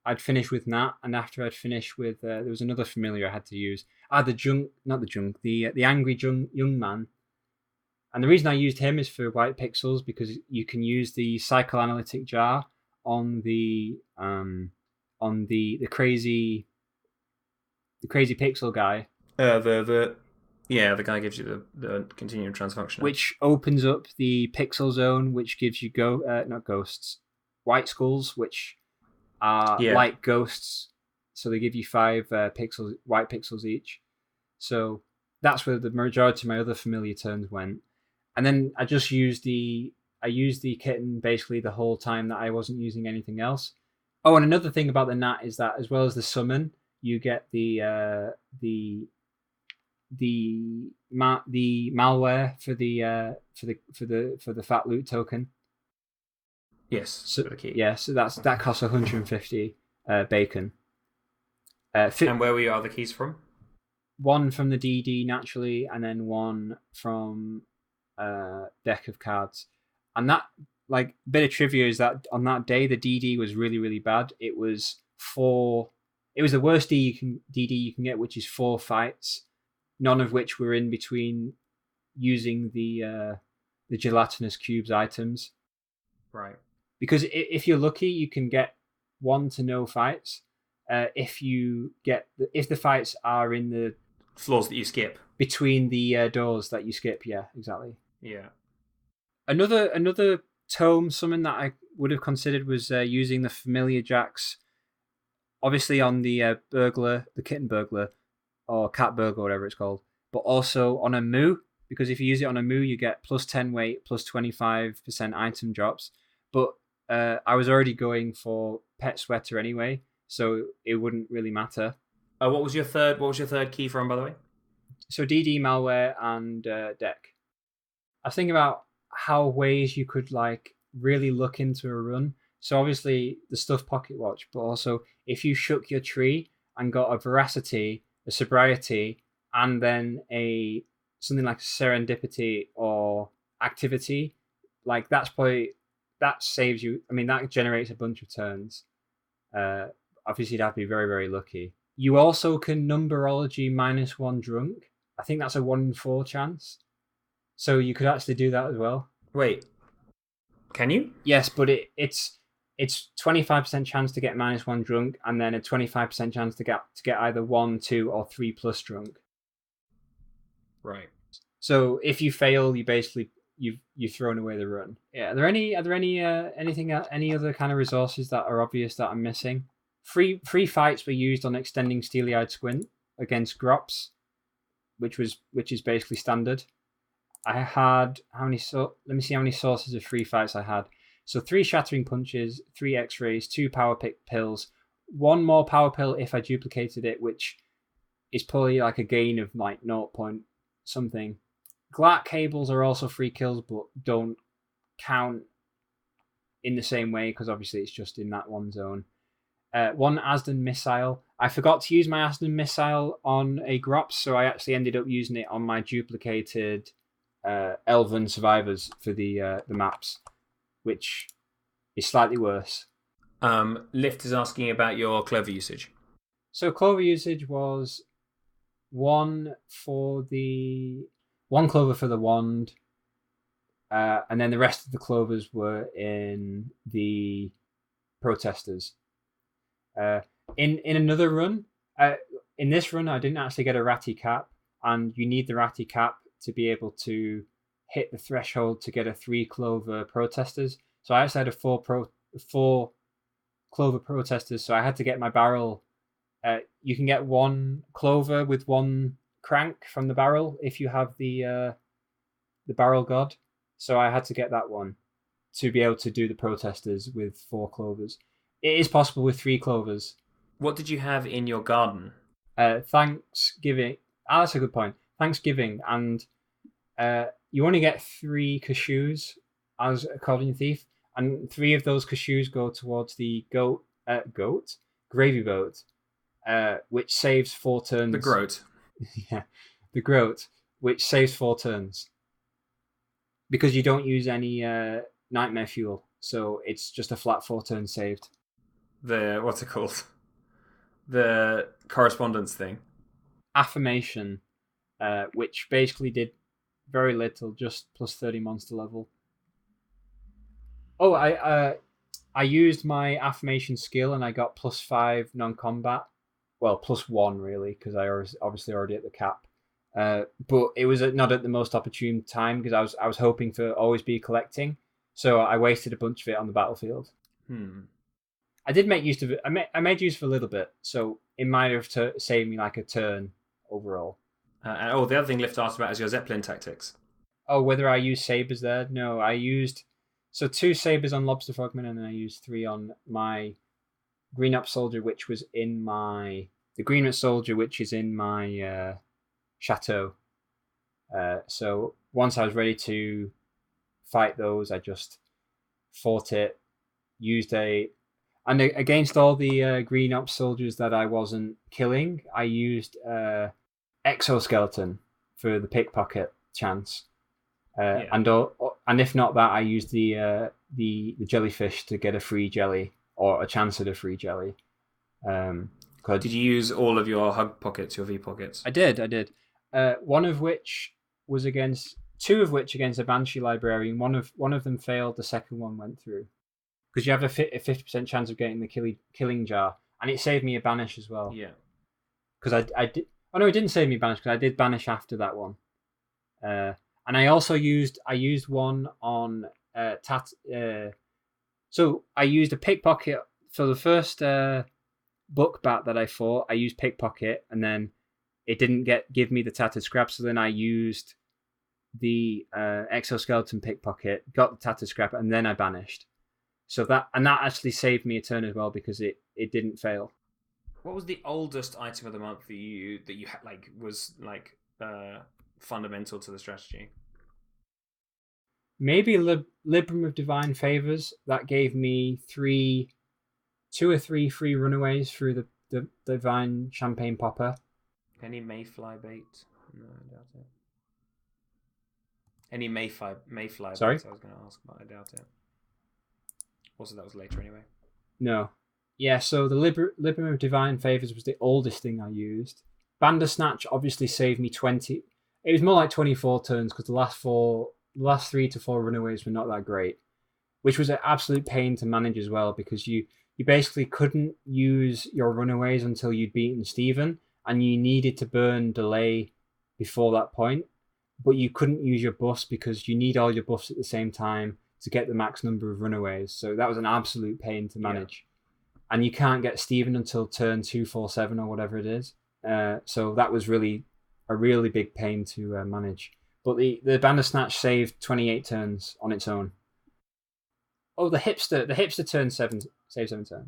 I'd finished with Nat, and after I'd finished with there was another familiar I had to use. The angry young man. And the reason I used him is for white pixels, because you can use the psychoanalytic jar on the crazy pixel guy, The guy gives you the continuum transfunction, which opens up the pixel zone, which gives you not ghosts, white skulls, which are like ghosts. So they give you 5 white pixels each. So that's where the majority of my other familiar turns went. And then I just used the kitten basically the whole time that I wasn't using anything else. Oh, and another thing about the Nat is that as well as the summon, you get the malware for the fat loot token. Yes. So that costs 150 bacon. And where are the keys from? One from the DD naturally, and then one from deck of cards. And that, like, bit of trivia is that on that day the DD was really, really bad. It was the worst DD you can get, which is 4 fights, none of which were in between using the gelatinous cubes items. Right. Because if you're lucky, you can get 1 to no fights. If the fights are in the floors that you skip between the doors that you skip, yeah, exactly. Yeah. Another tome summon that I would have considered was using the familiar jacks, obviously on the burglar, the kitten burglar, or cat burglar, whatever it's called, but also on a moo, because if you use it on a moo, you get plus 10 weight, plus 25% item drops. But I was already going for pet sweater anyway, so it wouldn't really matter. What was your third key from, by the way? So DD, malware, and deck. I was thinking about how ways you could like really look into a run. So obviously the stuff pocket watch, but also if you shook your tree and got a veracity, a sobriety, and then something like a serendipity or activity, like that saves you. I mean, that generates a bunch of turns. Obviously, you'd have to be very, very lucky. You also can numberology -1 drunk. I think that's a 1 in 4 chance. So you could actually do that as well. Wait, can you? Yes, but it's 25% chance to get -1 drunk, and then a 25% chance to get either 1, 2, or 3 plus drunk. Right. So if you fail, you basically you've thrown away the run. Yeah. Are there any any other kind of resources that are obvious that I'm missing? Free fights were used on extending Steely-Eyed Squint against Grops, which is basically standard. I had let me see how many sources of free fights I had. So 3 shattering punches, 3 X-rays, 2 power pick pills, 1 more power pill if I duplicated it, which is probably like a gain of like 0. something. Glatt cables are also free kills, but don't count in the same way because obviously it's just in that one zone. 1 Asden missile. I forgot to use my Asden missile on a Grops, so I actually ended up using it on my duplicated Elven survivors for the maps, which is slightly worse. Lift is asking about your clover usage. So clover usage was 1 clover for the wand, and then the rest of the clovers were in the protesters. In another run, in this run, I didn't actually get a Ratty cap, and you need the Ratty cap to be able to hit the threshold to get a 3 clover protesters. So I actually had a 4 clover protesters, so I had to get my barrel. You can get 1 clover with 1 crank from the barrel if you have the barrel god. So I had to get that one to be able to do the protesters with 4 clovers. It is possible with 3 clovers. What did you have in your garden? Thanksgiving. That's a good point. Thanksgiving, and you only get 3 cashews as a Cauldron Thief, and 3 of those cashews go towards the gravy boat, which saves 4 turns. The groat. Yeah, the groat, which saves 4 turns because you don't use any nightmare fuel, so it's just a flat 4 turns saved. What's it called? The correspondence thing. Affirmation, which basically did very little, just plus 30 monster level. Oh, I used my affirmation skill and I got +5 non-combat. Well, +1 really, because I was obviously already at the cap. But it was not at the most opportune time because I was hoping for always be collecting, so I wasted a bunch of it on the battlefield. I did make use of it. I made use of a little bit, so it might have saved me like a turn overall. And the other thing Lift asked about is your Zeppelin tactics. Oh, whether I used sabers there? No, I used 2 sabers on Lobster Frogman, and then I used 3 on my Green Up Soldier, which was in my Green Up Soldier, which is in my chateau. So once I was ready to fight those, I just fought it, and against all the Green Ops soldiers that I wasn't killing, I used Exoskeleton for the pickpocket chance. And if not that, I used the jellyfish to get a free jelly or a chance at a free jelly. Did you use all of your hug pockets, your V pockets? I did. One of which was against 2 of which against a Banshee Librarian. One of them failed. The second one went through because you have a 50% chance of getting the killing jar, and it saved me a banish as well. Yeah, because I did. Oh no, it didn't save me banish because I did banish after that one. And I also used one on so I used a pickpocket for the first book bat that I fought. I used pickpocket, and then it didn't give me the tattered scrap. So then I used the exoskeleton pickpocket, got the tattered scrap, and then I banished. So that actually saved me a turn as well because it didn't fail. What was the oldest item of the month that you had was fundamental to the strategy? Maybe Libram of Divine Favors. That gave me 2 or 3 free runaways through the Divine Champagne Popper. Any Mayfly bait? No, I doubt it. Any Mayfly Sorry? bait? I was going to ask, but I doubt it. Also, that was later anyway. No. Yeah, so the Libram of Divine Favors was the oldest thing I used. Bandersnatch obviously saved me 20. It was more like 24 turns because the last 3 to 4 runaways were not that great, which was an absolute pain to manage as well because you basically couldn't use your runaways until you'd beaten Steven, and you needed to burn delay before that point, but you couldn't use your buffs because you need all your buffs at the same time to get the max number of runaways. So that was an absolute pain to manage. Yeah. And you can't get Steven until turn 247 or whatever it is. So that was really a really big pain to manage. But the Bandersnatch saved 28 turns on its own. Oh, the hipster turned 7, saved 7 turns.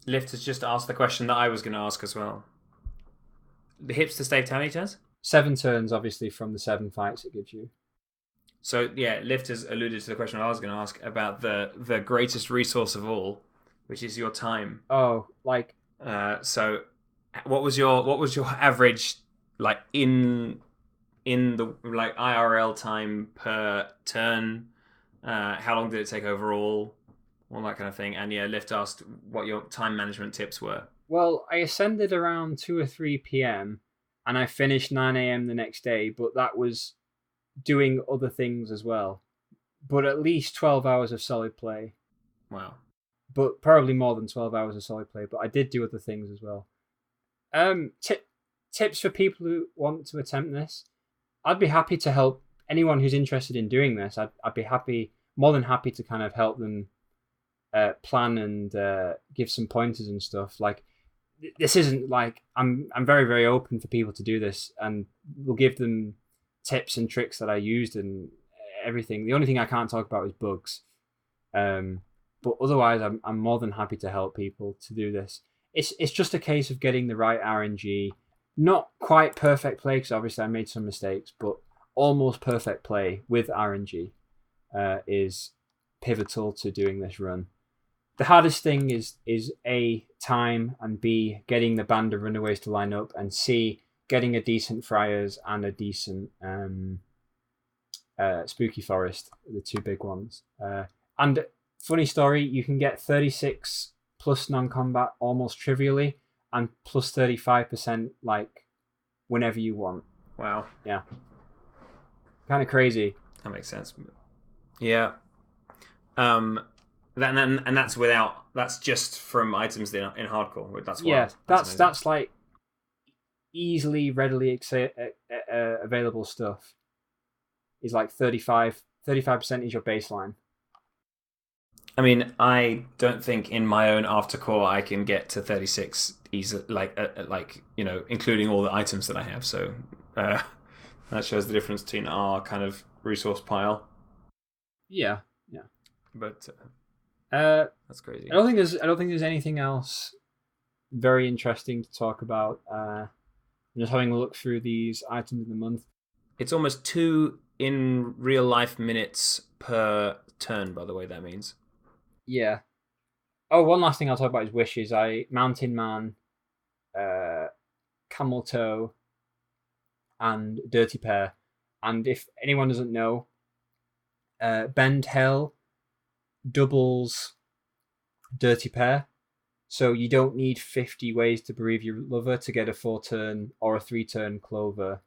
Lift has just asked the question that I was going to ask as well. The hipster saved how many turns? 7 turns, obviously, from the 7 fights it gives you. So, yeah, Lift has alluded to the question I was going to ask about the greatest resource of all, which is your time. Oh, so what was your average, in the IRL time per turn? How long did it take overall? All that kind of thing. And yeah, Lift asked what your time management tips were. Well, I ascended around 2 or 3 p.m. and I finished 9 a.m. the next day, but that was doing other things as well. But at least 12 hours of solid play. Wow. But probably more than 12 hours of solid play, but I did do other things as well. Tips for people who want to attempt this. I'd be happy to help anyone who's interested in doing this. I'd be more than happy to kind of help them plan and give some pointers and stuff. This isn't I'm very, very open for people to do this, and we'll give them tips and tricks that I used and everything. The only thing I can't talk about is bugs. But otherwise, I'm more than happy to help people to do this. It's just a case of getting the right RNG. Not quite perfect play, because obviously I made some mistakes, but almost perfect play with RNG is pivotal to doing this run. The hardest thing is A, time, and B, getting the band of runaways to line up, and C, getting a decent Friars and a decent Spooky Forest, the 2 big ones. And funny story, you can get 36 plus non-combat almost trivially, and plus 35% whenever you want. Wow. Yeah. Kind of crazy. That makes sense. Yeah. And that's just from items in hardcore. That's wild. That's like easily, readily available stuff. Is like 35% is your baseline. I mean, I don't think in my own aftercore I can get to 36 easy, like including all the items that I have. So that shows the difference between our kind of resource pile. Yeah. But that's crazy. I don't think there's anything else very interesting to talk about. I'm just having a look through these items in the month. It's almost 2 in real life minutes per turn, by the way, that means. Yeah. Oh, one last thing I'll talk about is wishes. Mountain Man, Camel Toe, and Dirty Pair. And if anyone doesn't know, Bend Hell doubles Dirty Pair. So you don't need 50 ways to bereave your lover to get a 4-turn or a 3-turn Clover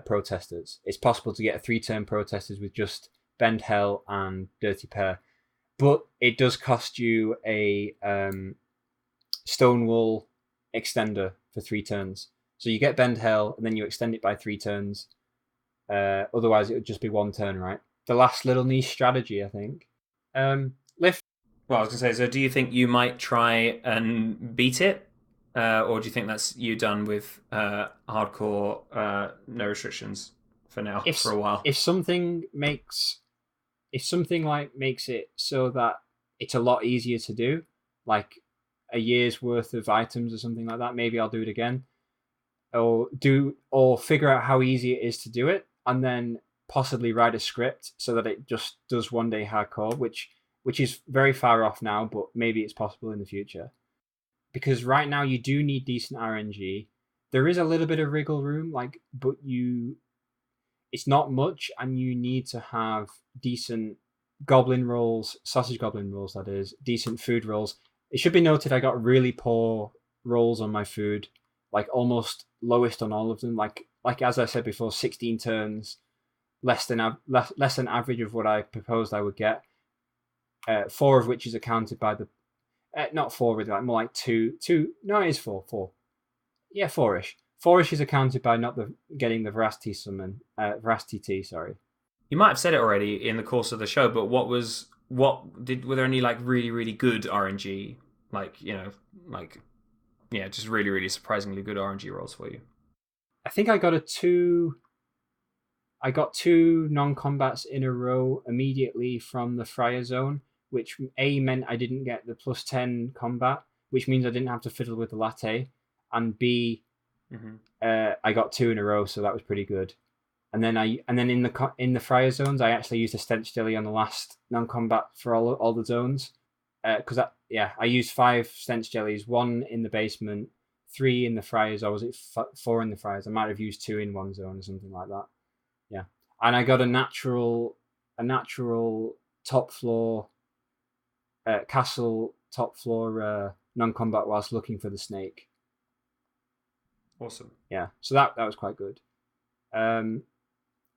Protesters. It's possible to get a 3-turn Protesters with just Bend Hell and Dirty Pair. But it does cost you a Stonewall extender for 3 turns. So you get Bend Hell, and then you extend it by 3 turns. Otherwise, it would just be 1 turn, right? The last little niche strategy, I think. Lift. Well, I was going to say, so do you think you might try and beat it? Or do you think that's you done with hardcore no restrictions for now, for a while? If something makes it so that it's a lot easier to do, like a year's worth of items or something like that, maybe I'll do it again, or figure out how easy it is to do it, and then possibly write a script so that it just does 1 day hardcore, which is very far off now, but maybe it's possible in the future. Because right now you do need decent RNG. There is a little bit of wriggle room, but it's not much, and you need to have decent goblin rolls, sausage goblin rolls, that is, decent food rolls. It should be noted I got really poor rolls on my food, like almost lowest on all of them. Like as I said before, 16 turns, less than average of what I proposed I would get. 4 of which is accounted by the not 4, really, like more like 2. No, it is 4. Yeah, 4ish. 4ish is accounted by not getting the veracity tea. Sorry. You might have said it already in the course of the show, but were there any like really, really good RNG, just really, really surprisingly good RNG rolls for you? I think I got 2 non-combats in a row immediately from the Friar Zone, which A meant I didn't get the +10 combat, which means I didn't have to fiddle with the latte, and B, I got 2 in a row, so that was pretty good. And then in the Friar Zones, I actually used a stench jelly on the last non-combat for all the zones, because I used 5 stench jellies, 1 in the basement, 3 in the Friars, or was it 4 in the Friars? I might have used 2 in one zone or something like that. Yeah, and I got a natural top floor castle top floor non-combat whilst looking for the snake. Awesome. Yeah, so that was quite good. I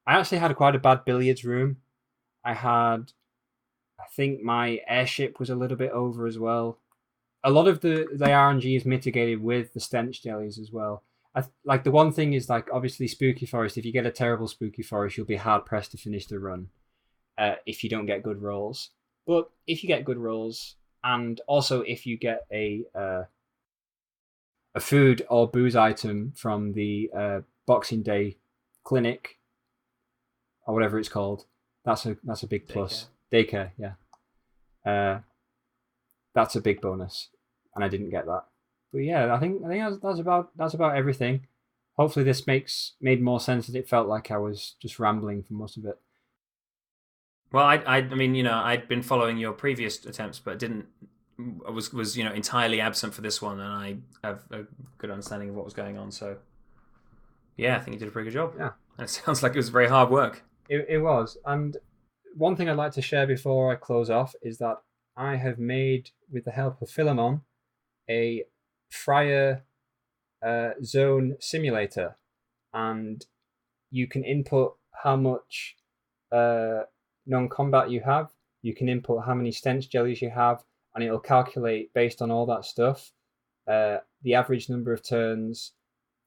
actually had quite a bad billiards room. I think my airship was a little bit over as well. A lot of the RNG is mitigated with the stench jellies as well. The one thing is, like, obviously Spooky Forest, if you get a terrible Spooky Forest, you'll be hard pressed to finish the run if you don't get good rolls. But if you get good rolls, and also if you get a food or booze item from the Boxing Day clinic or whatever it's called, that's a big plus. Daycare, yeah. That's a big bonus, and I didn't get that. But yeah, I think that's about everything. Hopefully, this made more sense than it felt like I was just rambling for most of it. Well, I mean, I'd been following your previous attempts, but I was entirely absent for this one, and I have a good understanding of what was going on. So, yeah, I think you did a pretty good job. Yeah, and it sounds like it was very hard work. It was, and one thing I'd like to share before I close off is that I have made, with the help of Philemon, a Friar zone simulator, and you can input how much non-combat you have. You can input how many stench jellies you have, and it'll calculate based on all that stuff the average number of turns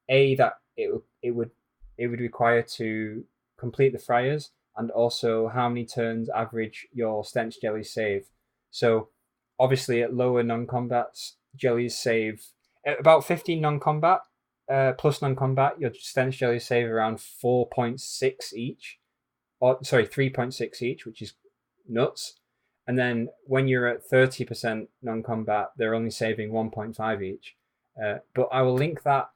that it would require to complete the fryers, and also how many turns average your stench jellies save. So obviously at lower non-combats, jellies save about 15 non-combat plus non-combat. Your stench jellies save around 4.6 each, or sorry, 3.6 each, which is nuts. And then when you're at 30% non-combat, they're only saving 1.5 each. But I will link that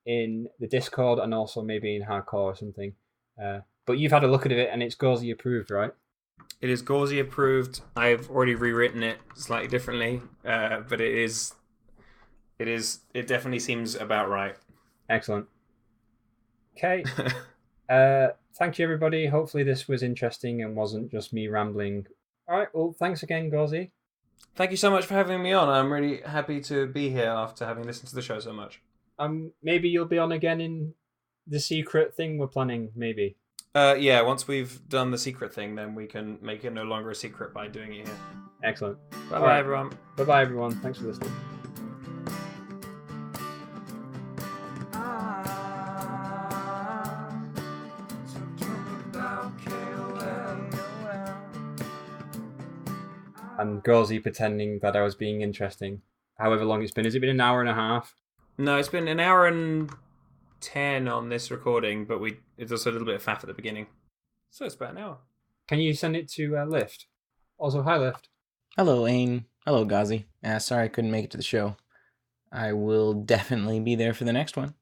in the Discord and also maybe in Hardcore or something. But you've had a look at it and it's Gausie approved, right? It is Gausie approved. I've already rewritten it slightly differently, but it definitely seems about right. Excellent. Okay. Thank you, everybody. Hopefully this was interesting and wasn't just me rambling. All right. Well, thanks again, Gausie. Thank you so much for having me on. I'm really happy to be here after having listened to the show so much. Maybe you'll be on again in the secret thing we're planning, maybe. Yeah, once we've done the secret thing, then we can make it no longer a secret by doing it here. Excellent. Bye-bye, everyone. Bye-bye, everyone. Thanks for listening. And Gausie pretending that I was being interesting. However long it's been. Has it been an hour and a half? No, it's been an hour and 10 on this recording, but it's also a little bit of faff at the beginning. So it's about an hour. Can you send it to Lift? Also, hi, Lift. Hello, Ain. Hello, Gausie. Sorry I couldn't make it to the show. I will definitely be there for the next one.